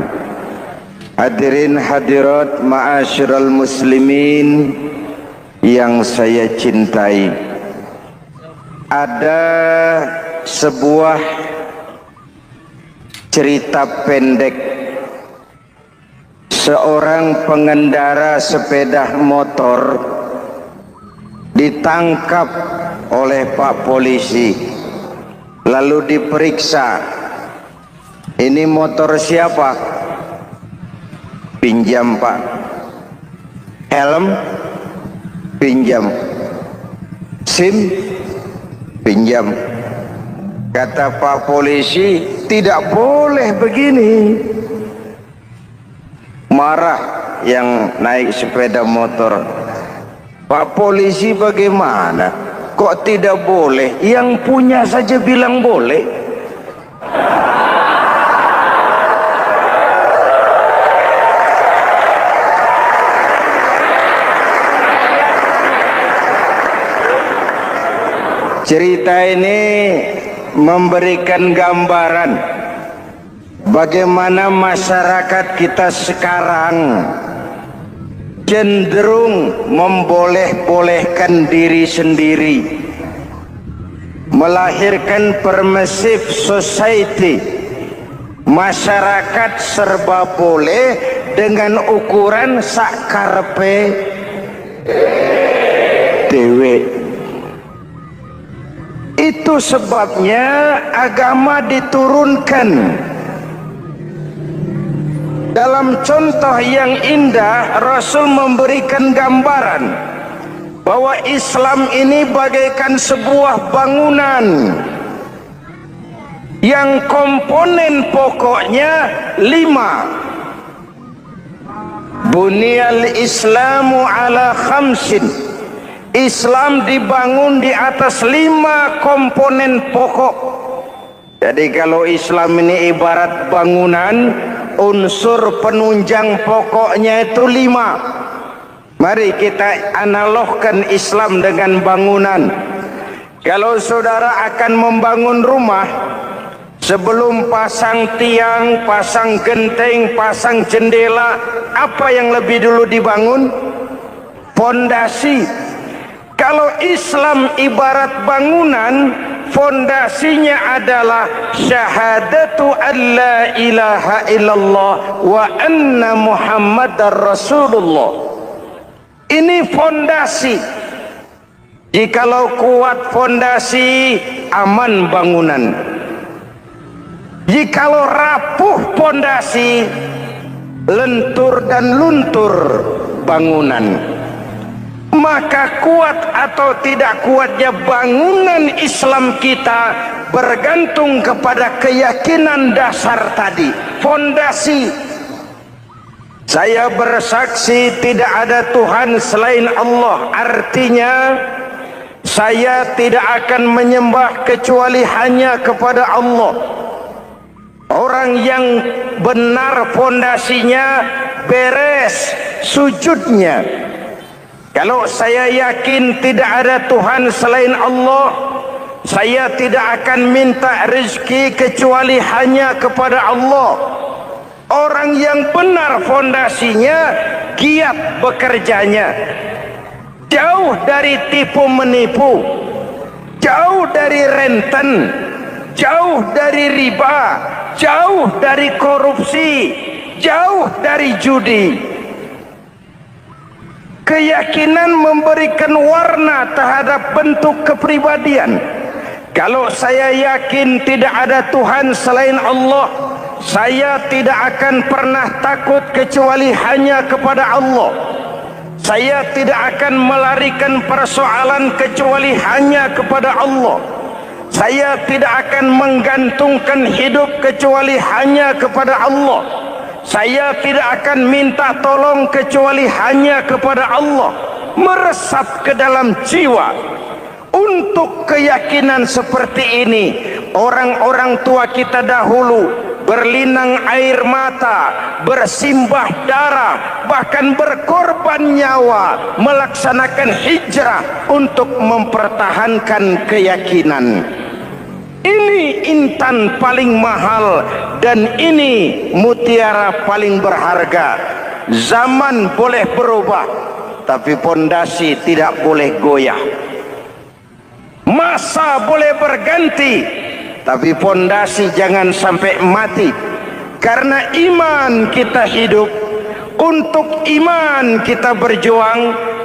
Hadirin hadirat ma'asyiral muslimin yang saya cintai, ada sebuah cerita pendek. Seorang pengendara sepeda motor ditangkap oleh Pak Polisi, lalu diperiksa, ini motor siapa? pinjam Pak. Helm, pinjam. SIM, pinjam. Kata Pak polisi, tidak boleh begini. Marah yang naik sepeda motor. Pak polisi bagaimana? Kok tidak boleh? Yang punya saja bilang boleh. Cerita ini memberikan gambaran bagaimana masyarakat kita sekarang cenderung memboleh-bolehkan diri sendiri, melahirkan permissive society. Masyarakat serba boleh dengan ukuran sakarpe dewe. Itu sebabnya agama diturunkan. Dalam contoh yang indah, Rasul memberikan gambaran bahwa Islam ini bagaikan sebuah bangunan yang komponen pokoknya 5. Bunyal Islamu ala khamsin. Islam dibangun di atas 5 komponen pokok. Jadi kalau Islam ini ibarat bangunan, unsur penunjang pokoknya itu 5. Mari kita analogkan Islam dengan bangunan. Kalau saudara akan membangun rumah, sebelum pasang tiang, pasang genteng, pasang jendela, apa yang lebih dulu dibangun? Fondasi. Kalau Islam ibarat bangunan, fondasinya adalah syahadatu an la ilaha illallah wa anna Muhammadar Rasulullah. Ini fondasi. Jikalau kuat fondasi, aman bangunan. Jikalau rapuh fondasi, lentur dan luntur bangunan. Maka kuat atau tidak kuatnya bangunan Islam kita bergantung kepada keyakinan dasar tadi, fondasi. Saya bersaksi tidak ada Tuhan selain Allah, artinya saya tidak akan menyembah kecuali hanya kepada Allah. Orang yang benar fondasinya beres sujudnya. Kalau saya yakin tidak ada Tuhan selain Allah, saya tidak akan minta rezeki kecuali hanya kepada Allah. Orang yang benar fondasinya, giat bekerjanya, jauh dari tipu menipu, jauh dari renten, jauh dari riba, jauh dari korupsi, jauh dari judi. Keyakinan memberikan warna terhadap bentuk kepribadian. Kalau saya yakin tidak ada Tuhan selain Allah, saya tidak akan pernah takut kecuali hanya kepada Allah. Saya tidak akan melarikan persoalan kecuali hanya kepada Allah. Saya tidak akan menggantungkan hidup kecuali hanya kepada Allah. Saya tidak akan minta tolong kecuali hanya kepada Allah. Meresap ke dalam jiwa. Untuk keyakinan seperti ini, orang-orang tua kita dahulu berlinang air mata, bersimbah darah, bahkan berkorban nyawa, melaksanakan hijrah untuk mempertahankan keyakinan. Ini intan paling mahal dan ini mutiara paling berharga. Zaman boleh berubah, tapi pondasi tidak boleh goyah. Masa boleh berganti, tapi pondasi jangan sampai mati. Karena iman kita hidup, untuk iman kita berjuang,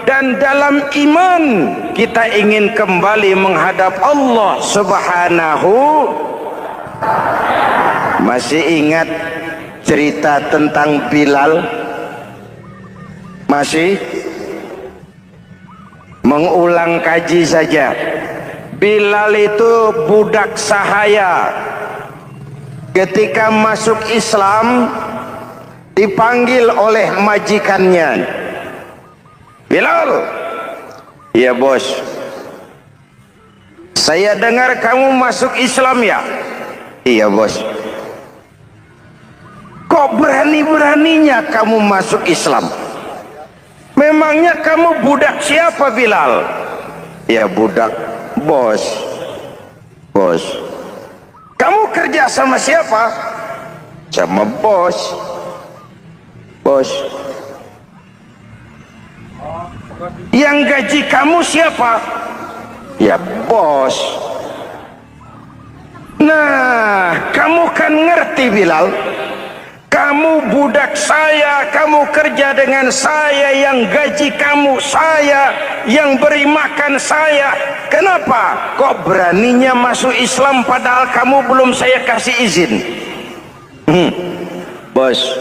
dan dalam iman kita ingin kembali menghadap Allah Subhanahu. Masih ingat cerita tentang Bilal? Masih mengulang kaji saja. Bilal itu budak sahaya. Ketika masuk Islam dipanggil oleh majikannya. Bilal, iya bos. Saya dengar kamu masuk Islam ya? Iya bos. Kok berani-beraninya kamu masuk Islam? Memangnya kamu budak siapa Bilal? Ya budak bos. Bos. Kamu kerja sama siapa? Sama bos. Bos. Yang gaji kamu siapa? Ya bos. Nah, kamu kan ngerti Bilal. Kamu budak saya, kamu kerja dengan saya, yang gaji kamu saya, yang beri makan saya. Kenapa? Kok beraninya masuk Islam padahal kamu belum saya kasih izin? Bos,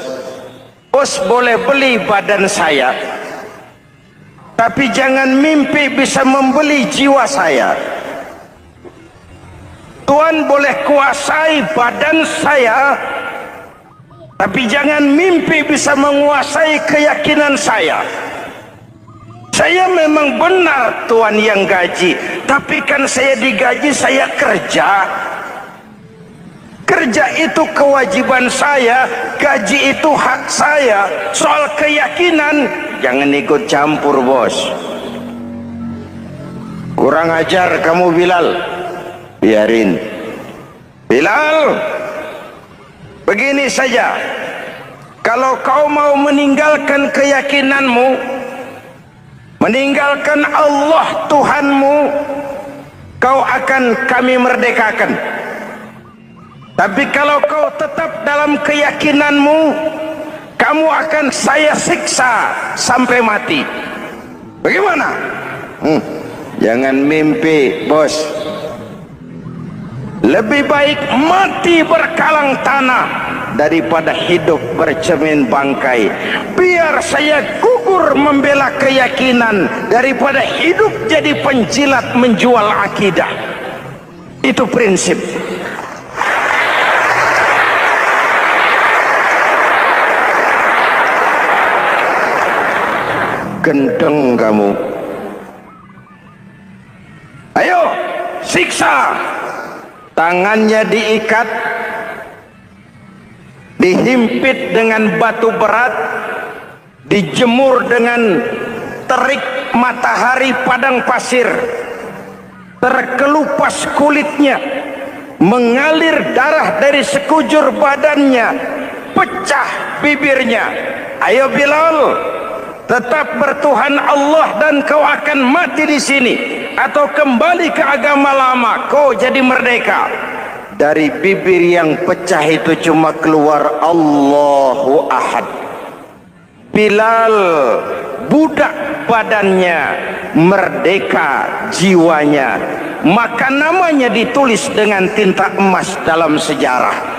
bos boleh beli badan saya, tapi jangan mimpi bisa membeli jiwa saya. Tuhan boleh kuasai badan saya, tapi jangan mimpi bisa menguasai keyakinan saya. Saya memang benar Tuhan yang gaji, tapi kan saya digaji, saya kerja. Kerja itu kewajiban saya, gaji itu hak saya. Soal keyakinan jangan ikut campur bos. Kurang ajar kamu Bilal. Biarin Bilal. Begini saja, kalau kau mau meninggalkan keyakinanmu, meninggalkan Allah Tuhanmu, kau akan kami merdekakan. Tapi kalau kau tetap dalam keyakinanmu, kamu akan saya siksa sampai mati. Bagaimana? Jangan mimpi bos. Lebih baik mati berkalang tanah daripada hidup bercermin bangkai. Biar saya gugur membela keyakinan daripada hidup jadi penjilat menjual akidah. Itu prinsip. Gendeng kamu. Ayo siksa. Tangannya diikat, dihimpit dengan batu berat, dijemur dengan terik matahari padang pasir, terkelupas kulitnya, mengalir darah dari sekujur badannya, pecah bibirnya. Ayo Bilal, tetap bertuhan Allah dan kau akan mati di sini, atau kembali ke agama lama, kau jadi merdeka. Dari bibir yang pecah itu cuma keluar Allahu Ahad. Bilal budak badannya, merdeka jiwanya, maka namanya ditulis dengan tinta emas dalam sejarah.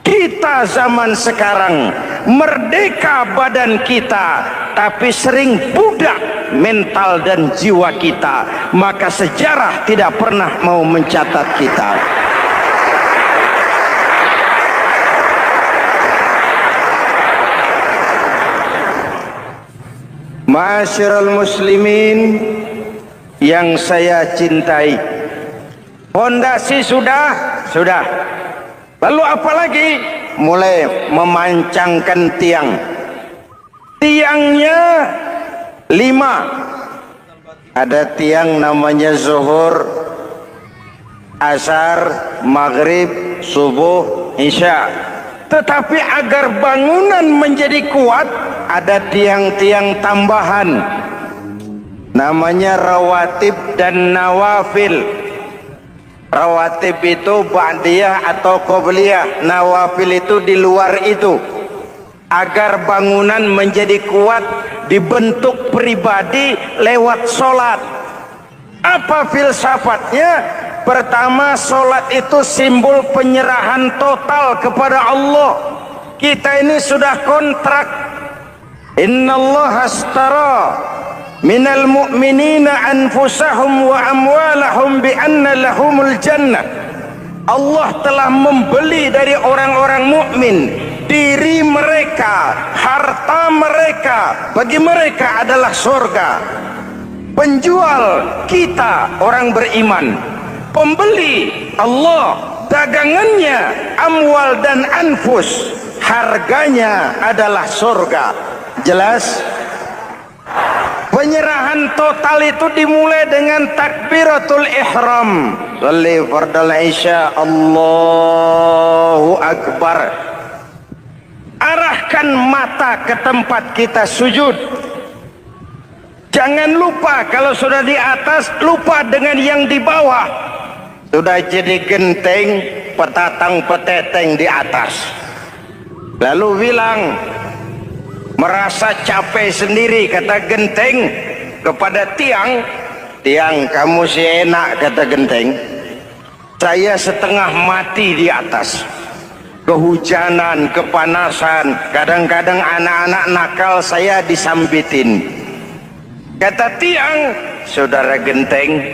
Kita zaman sekarang merdeka badan kita, tapi sering budak mental dan jiwa kita, maka sejarah tidak pernah mau mencatat kita. Ma'asyiral muslimin yang saya cintai, fondasi sudah. Lalu apa lagi? Mulai memancangkan tiang. Tiangnya 5. Ada tiang namanya zuhur, asar, maghrib, subuh, isya. Tetapi agar bangunan menjadi kuat, ada tiang-tiang tambahan. Namanya rawatib dan nawafil. Rawatib itu ba'diyah atau qobliyah, nawafil itu di luar itu. Agar bangunan menjadi kuat, dibentuk pribadi lewat sholat. Apa filsafatnya? Pertama, sholat itu simbol penyerahan total kepada Allah. Kita ini sudah kontrak. Innallaha astara minal mu'minina anfusahum wa amwalahum bi anna lahumul jannah. Allah telah membeli dari orang-orang mukmin diri mereka, harta mereka, bagi mereka adalah surga. Penjual kita orang beriman, pembeli Allah, dagangannya amwal dan anfus, harganya adalah surga. Jelas? Penyerahan total itu dimulai dengan takbiratul ihram. Sholli fardal isya, Allahu akbar. Arahkan mata ke tempat kita sujud. Jangan lupa kalau sudah di atas, lupa dengan yang di bawah. Sudah jadi genteng, petatang peteteng di atas. Lalu bilang, merasa capek sendiri, kata genteng kepada tiang, tiang kamu si enak, kata genteng, saya setengah mati di atas, kehujanan, kepanasan, kadang-kadang anak-anak nakal saya disambitin. Kata tiang, saudara genteng,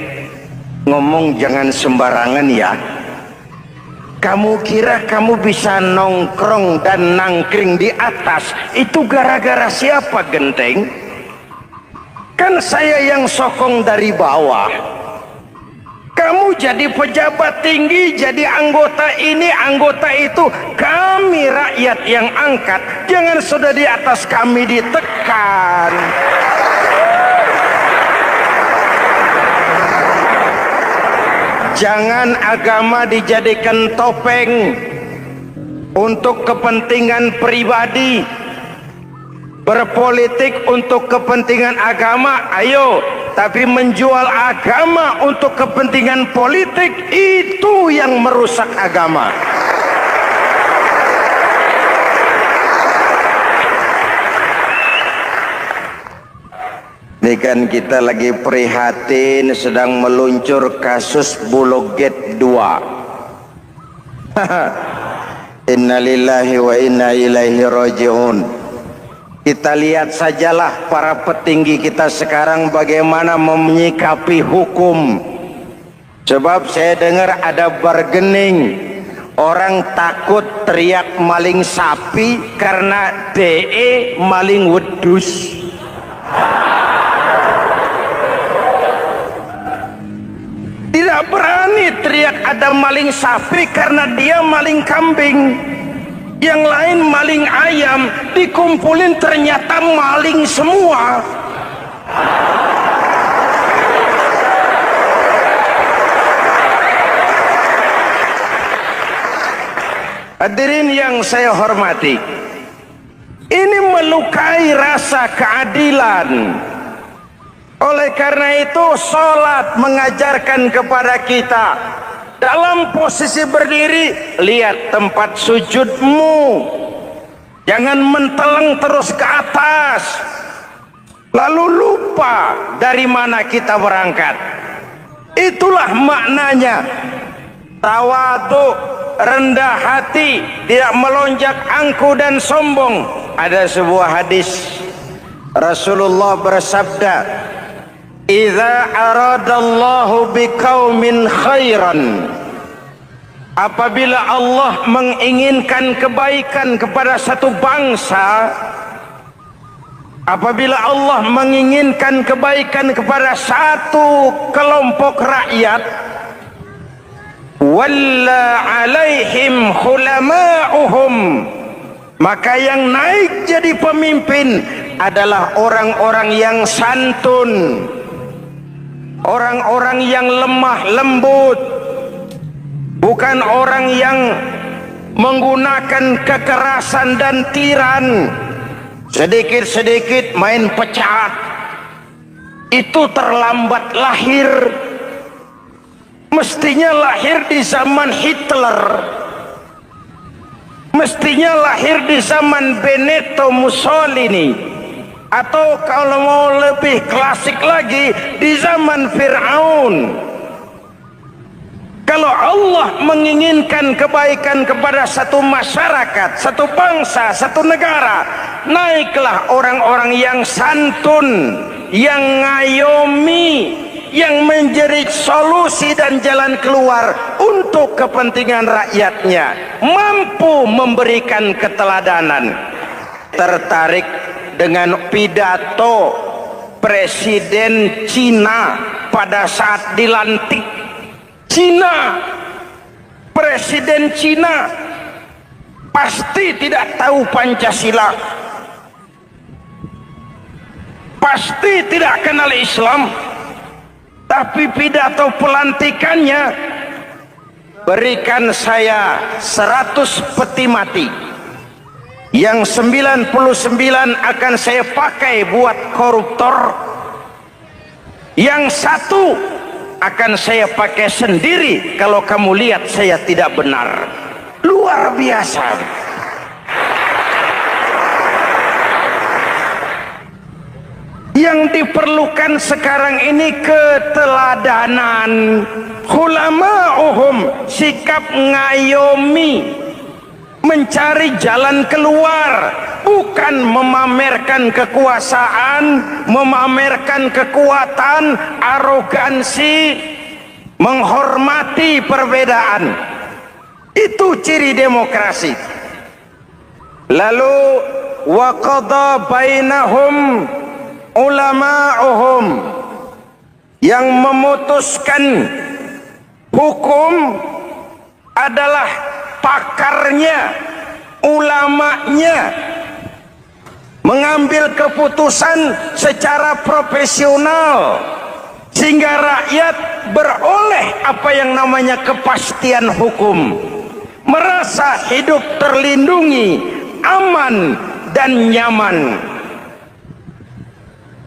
ngomong jangan sembarangan ya. Kamu kira kamu bisa nongkrong dan nangkring di atas itu gara-gara siapa genteng? Kan saya yang sokong dari bawah. Kamu jadi pejabat tinggi, jadi anggota ini, anggota itu. Kami rakyat yang angkat. Jangan sudah di atas kami ditekan. Jangan agama dijadikan topeng untuk kepentingan pribadi. Berpolitik untuk kepentingan agama, ayo. Tapi menjual agama untuk kepentingan politik, itu yang merusak agama. Ini kan kita lagi prihatin sedang meluncur kasus Bulog Gate 2. Innalillahi wa inna ilaihi raji'un. Kita lihat sajalah para petinggi kita sekarang bagaimana menyikapi hukum. Sebab saya dengar ada bargaining. Orang takut teriak maling sapi karena DE maling wedus. Tidak berani teriak ada maling sapi karena dia maling kambing. Yang lain maling ayam, dikumpulin ternyata maling semua. Hadirin yang saya hormati, ini melukai rasa keadilan. Oleh karena itu sholat mengajarkan kepada kita, dalam posisi berdiri lihat tempat sujudmu, jangan menteleng terus ke atas lalu lupa dari mana kita berangkat. Itulah maknanya tawadhu, rendah hati, tidak melonjak angku dan sombong. Ada sebuah hadis Rasulullah bersabda, "Idza aradallahu biqaumin khairan." Apabila Allah menginginkan kebaikan kepada satu bangsa, apabila Allah menginginkan kebaikan kepada satu kelompok rakyat, walla alaihim khulama'uhum, maka yang naik jadi pemimpin adalah orang-orang yang santun, orang-orang yang lemah lembut, bukan orang yang menggunakan kekerasan dan tiran. Sedikit-sedikit main pecah, itu terlambat lahir. Mestinya lahir di zaman Hitler, mestinya lahir di zaman Benito Mussolini, atau kalau mau lebih klasik lagi di zaman Fir'aun. Kalau Allah menginginkan kebaikan kepada satu masyarakat, satu bangsa, satu negara, naiklah orang-orang yang santun, yang ngayomi, yang menjadi solusi dan jalan keluar untuk kepentingan rakyatnya, mampu memberikan keteladanan. Tertarik dengan pidato Presiden Cina pada saat dilantik. Presiden Cina pasti tidak tahu Pancasila, pasti tidak kenal Islam, tapi pidato pelantikannya, berikan saya 100 peti mati, yang 99 akan saya pakai buat koruptor, yang satu akan saya pakai sendiri kalau kamu lihat saya tidak benar. Luar biasa. Yang diperlukan sekarang ini keteladanan. Hulama'uhum, sikap ngayomi, mencari jalan keluar, bukan memamerkan kekuasaan, memamerkan kekuatan, arogansi, menghormati perbedaan. Itu ciri demokrasi. Lalu wa qada bainahum ulama'uhum, yang memutuskan hukum adalah pakarnya, ulamanya, mengambil keputusan secara profesional sehingga rakyat beroleh apa yang namanya kepastian hukum, merasa hidup terlindungi, aman dan nyaman.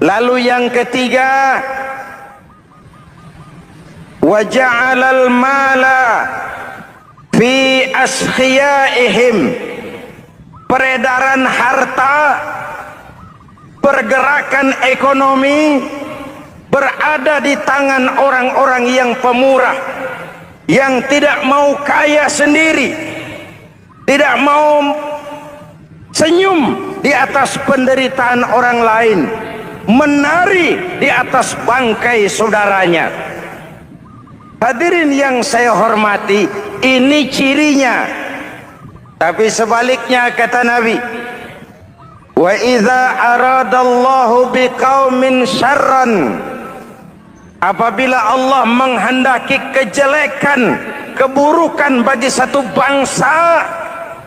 Lalu yang ketiga, wa ja'alal mala fi askhiyaihim, peredaran harta, pergerakan ekonomi berada di tangan orang-orang yang pemurah, yang tidak mau kaya sendiri, tidak mau senyum di atas penderitaan orang lain, menari di atas bangkai saudaranya. Hadirin yang saya hormati, ini cirinya. Tapi sebaliknya kata Nabi, wa idza aradallahu biqaumin syarran, apabila Allah menghendaki kejelekan, keburukan bagi satu bangsa,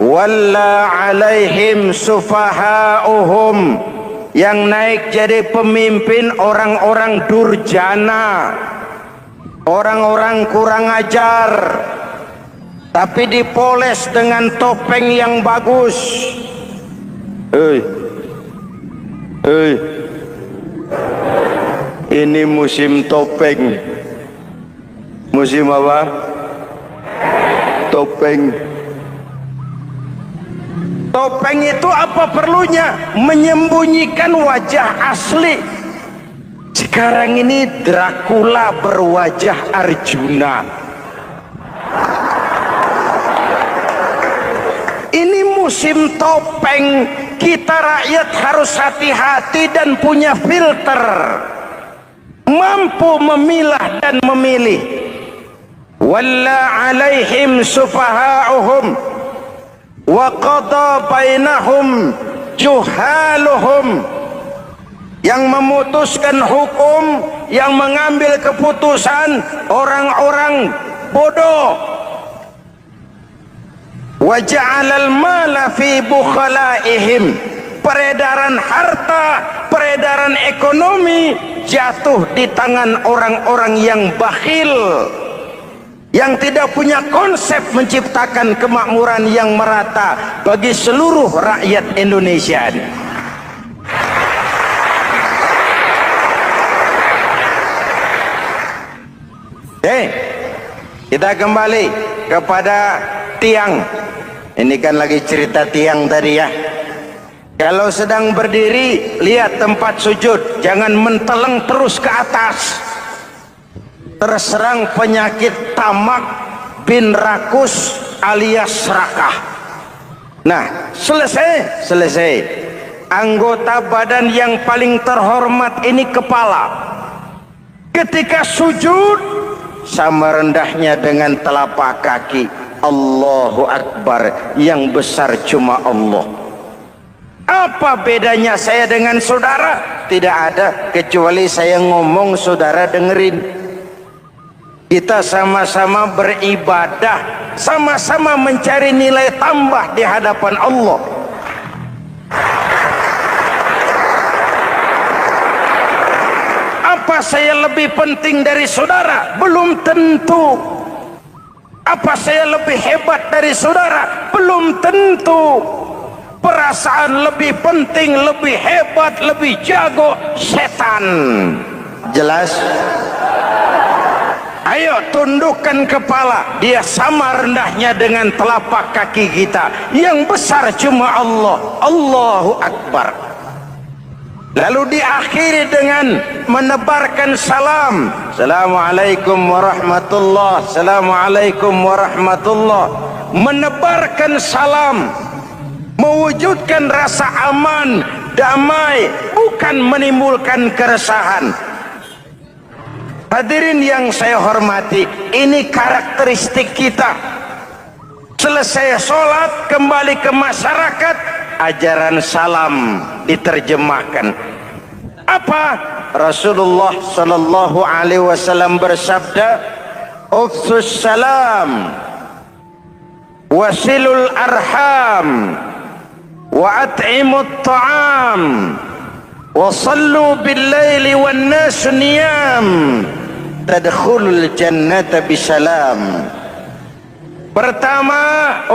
walla alaihim sufahauhum, yang naik jadi pemimpin orang-orang durjana, orang-orang kurang ajar, tapi dipoles dengan topeng yang bagus. Ini musim topeng. Musim apa? Topeng. Topeng itu apa perlunya? Menyembunyikan wajah asli. Sekarang ini Dracula berwajah Arjuna. Ini musim topeng. Kita rakyat harus hati-hati dan punya filter, mampu memilah dan memilih. Walla alaihim sufahauhum wa qada bainahum juhaluhum, yang memutuskan hukum, yang mengambil keputusan orang-orang bodoh. Wa ja'alal mala fi bukhalaihim, peredaran harta, peredaran ekonomi jatuh di tangan orang-orang yang bakhil, yang tidak punya konsep menciptakan kemakmuran yang merata bagi seluruh rakyat Indonesia. Kita kembali kepada tiang. Ini kan lagi cerita tiang tadi ya. Kalau sedang berdiri, lihat tempat sujud, jangan menteleng terus ke atas. Terserang penyakit tamak, bin Rakus alias Rakah. Nah, selesai. Anggota badan yang paling terhormat ini kepala. Ketika sujud sama rendahnya dengan telapak kaki. Allahu Akbar, yang besar cuma Allah. Apa bedanya saya dengan saudara? Tidak ada, kecuali saya ngomong saudara dengerin. Kita sama-sama beribadah, sama-sama mencari nilai tambah di hadapan Allah. Apa saya lebih penting dari saudara? Belum tentu. Apa saya lebih hebat dari saudara? Belum tentu. Perasaan lebih penting, lebih hebat, lebih jago setan. Jelas? Ayo tundukkan kepala. Dia sama rendahnya dengan telapak kaki kita. Yang besar cuma Allah. Allahu Akbar. Lalu diakhiri dengan menebarkan salam. Assalamualaikum warahmatullah. Assalamualaikum warahmatullah. Menebarkan salam, mewujudkan rasa aman, damai, bukan menimbulkan keresahan. Hadirin yang saya hormati, ini karakteristik kita. Selesai sholat, kembali ke masyarakat, ajaran salam diterjemahkan. Apa? Rasulullah sallallahu alaihi wasallam bersabda, "Ufsus salam, wasilul arham, wa at'imut ta'am, wa sallu bil laili wan nas niyam, tadkhulul jannata bisalam." Pertama,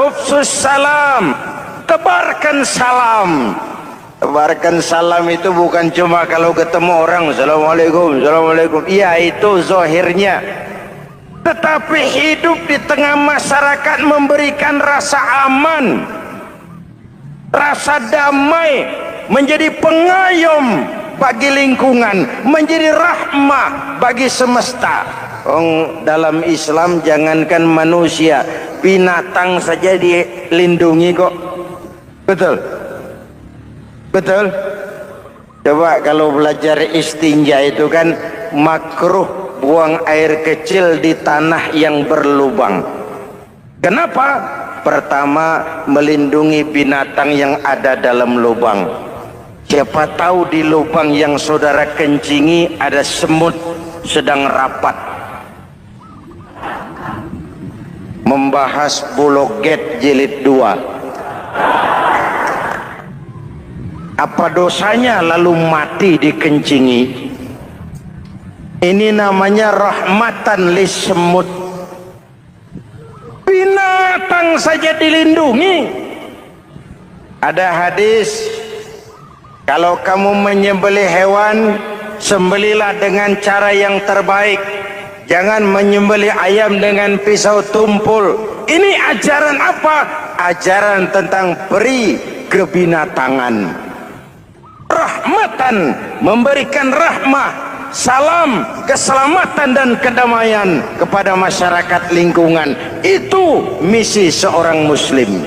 ufsus salam, tebarkan salam. Tebarkan salam itu bukan cuma kalau ketemu orang assalamualaikum, assalamualaikum. Iya, itu zahirnya. Tetapi hidup di tengah masyarakat memberikan rasa aman, rasa damai, menjadi pengayom bagi lingkungan, menjadi rahmah bagi semesta. Dalam Islam jangankan manusia, binatang saja dilindungi kok. Betul? Betul? Coba kalau belajar istinja itu kan makruh buang air kecil di tanah yang berlubang. Kenapa? Pertama, melindungi binatang yang ada dalam lubang. Siapa tahu di lubang yang saudara kencingi ada semut sedang rapat. Membahas Buloget jilid 2. Apa dosanya lalu mati dikencingi? Ini namanya rahmatan lis semut. Binatang saja dilindungi. Ada hadis, kalau kamu menyembelih hewan, sembelilah dengan cara yang terbaik. Jangan menyembelih ayam dengan pisau tumpul. Ini ajaran apa? Ajaran tentang peri kebinatangan. Rahmatan, memberikan rahmah, salam, keselamatan dan kedamaian kepada masyarakat lingkungan. Itu misi seorang muslim.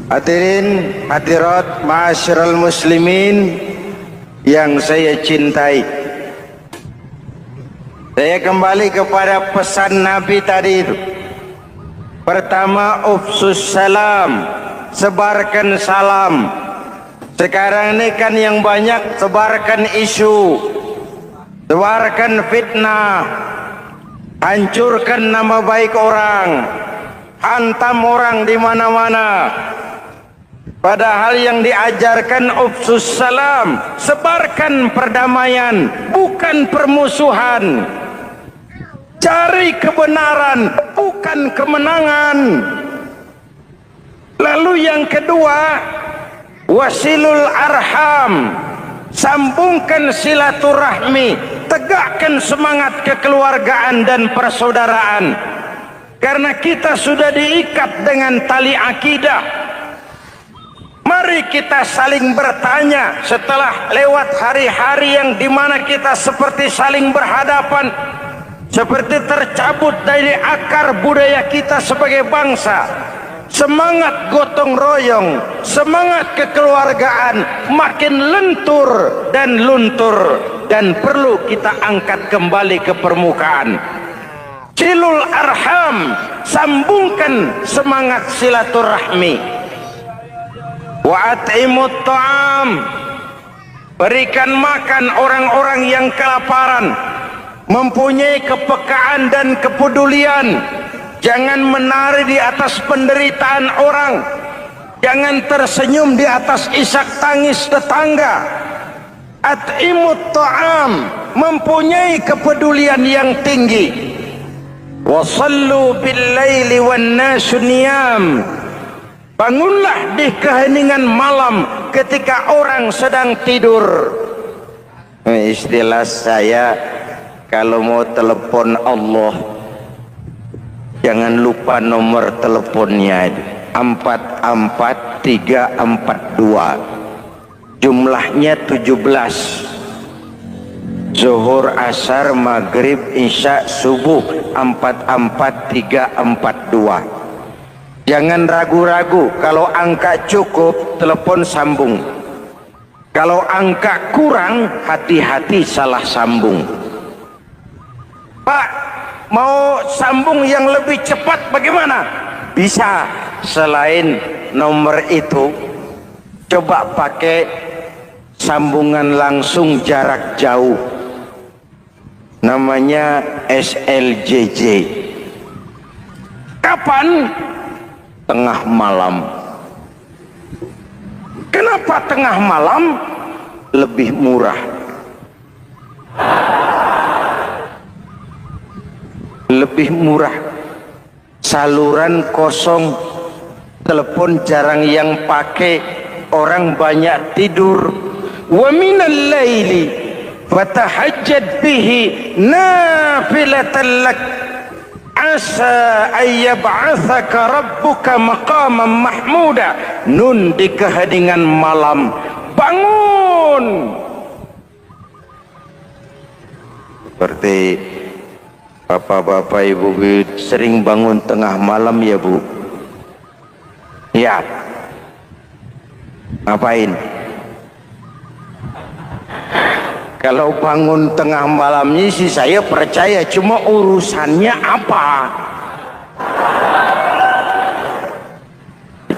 Hadirin hadirat ma'asyiral muslimin yang saya cintai, saya kembali kepada pesan Nabi tadi itu. Pertama, ufsus salam, sebarkan salam. Sekarang ini kan yang banyak sebarkan isu, sebarkan fitnah, hancurkan nama baik orang, hantam orang di mana-mana. Padahal yang diajarkan ufsus salam, sebarkan perdamaian, bukan permusuhan. Cari kebenaran, bukan kemenangan. Lalu yang kedua, wasilul arham, sambungkan silaturahmi, tegakkan semangat kekeluargaan dan persaudaraan. Karena kita sudah diikat dengan tali akidah. Mari Mari kita saling bertanya setelah lewat hari-hari yang dimana kita seperti saling berhadapan, seperti tercabut dari akar budaya kita sebagai bangsa. Semangat gotong royong, semangat kekeluargaan makin lentur dan luntur, dan perlu kita angkat kembali ke permukaan. Silul arham, sambungkan semangat silaturahmi. Wa at'imut ta'am, berikan makan orang-orang yang kelaparan, mempunyai kepekaan dan kepedulian. Jangan menari di atas penderitaan orang, jangan tersenyum di atas isak tangis tetangga. At'imut ta'am, mempunyai kepedulian yang tinggi. Wasallu bil laili wan nasu niyam, bangunlah di keheningan malam ketika orang sedang tidur. Istilah saya, kalau mau telepon Allah, jangan lupa nomor teleponnya, 44342, jumlahnya 17. Zuhur, asar, maghrib, isya, subuh, 44342. Jangan ragu-ragu, kalau angka cukup telepon sambung, kalau angka kurang hati-hati salah sambung. Pak, mau sambung yang lebih cepat bagaimana? Bisa, selain nomor itu coba pakai sambungan langsung jarak jauh, namanya SLJJ. Kapan? Tengah malam. Kenapa tengah malam? Lebih murah. Lebih murah. Saluran kosong, telepon jarang yang pakai, orang banyak tidur. Wa minal laili fatahajjad bihi nafilatan lak asa ayyab'athaka rabbuka maqaman mahmuda. Nun, di keheningan malam bangun. Seperti bapak-bapak, ibu sering bangun tengah malam ya Bu? Ya. Ngapain? Kalau bangun tengah malamnya sih saya percaya, cuma urusannya apa?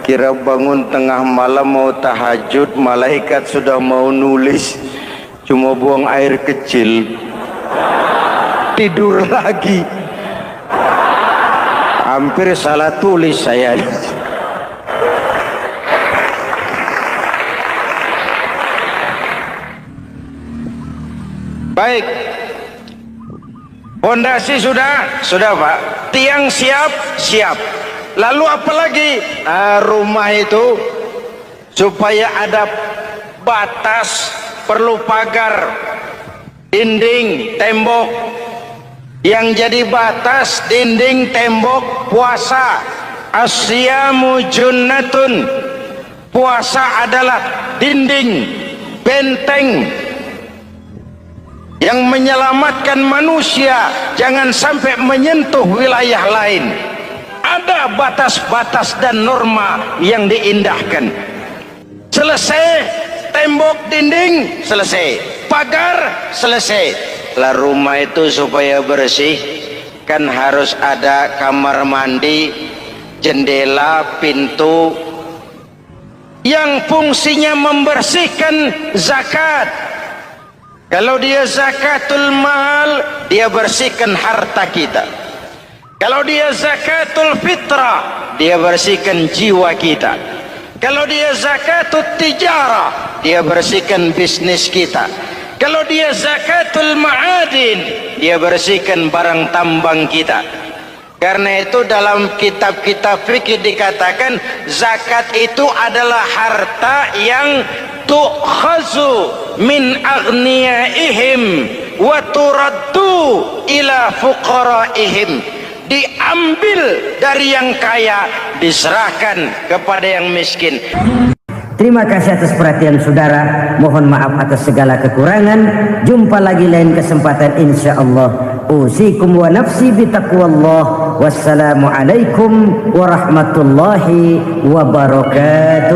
Kira bangun tengah malam mau tahajud, malaikat sudah mau nulis, cuma buang air kecil, tidur lagi. Hampir salah tulis saya. Baik, fondasi sudah Pak, tiang siap. Lalu apa lagi? Rumah itu supaya ada batas, perlu pagar, dinding, tembok. Yang jadi batas, dinding, tembok, puasa. Asyamu junnatun, puasa adalah dinding, benteng yang menyelamatkan manusia jangan sampai menyentuh wilayah lain. Ada batas-batas dan norma yang diindahkan. Selesai tembok, dinding, selesai pagar, selesai. Lah rumah itu supaya bersih kan harus ada kamar mandi, jendela, pintu yang fungsinya membersihkan. Zakat, kalau dia zakatul mal, dia bersihkan harta kita. Kalau dia zakatul fitrah, dia bersihkan jiwa kita. Kalau dia zakatul tijarah, dia bersihkan bisnis kita. Kalau dia zakatul ma'adin, dia bersihkan barang tambang kita. Karena itu dalam kitab-kitab fikih dikatakan zakat itu adalah harta yang tu'khazu min aghniyaihim wa turaddu ila fuqaraihim, diambil dari yang kaya diserahkan kepada yang miskin. Terima kasih atas perhatian saudara. Mohon maaf atas segala kekurangan. Jumpa lagi lain kesempatan insyaallah. Usikum wa nafsi bitaqwallah. Wassalamualaikum warahmatullahi wabarakatuh.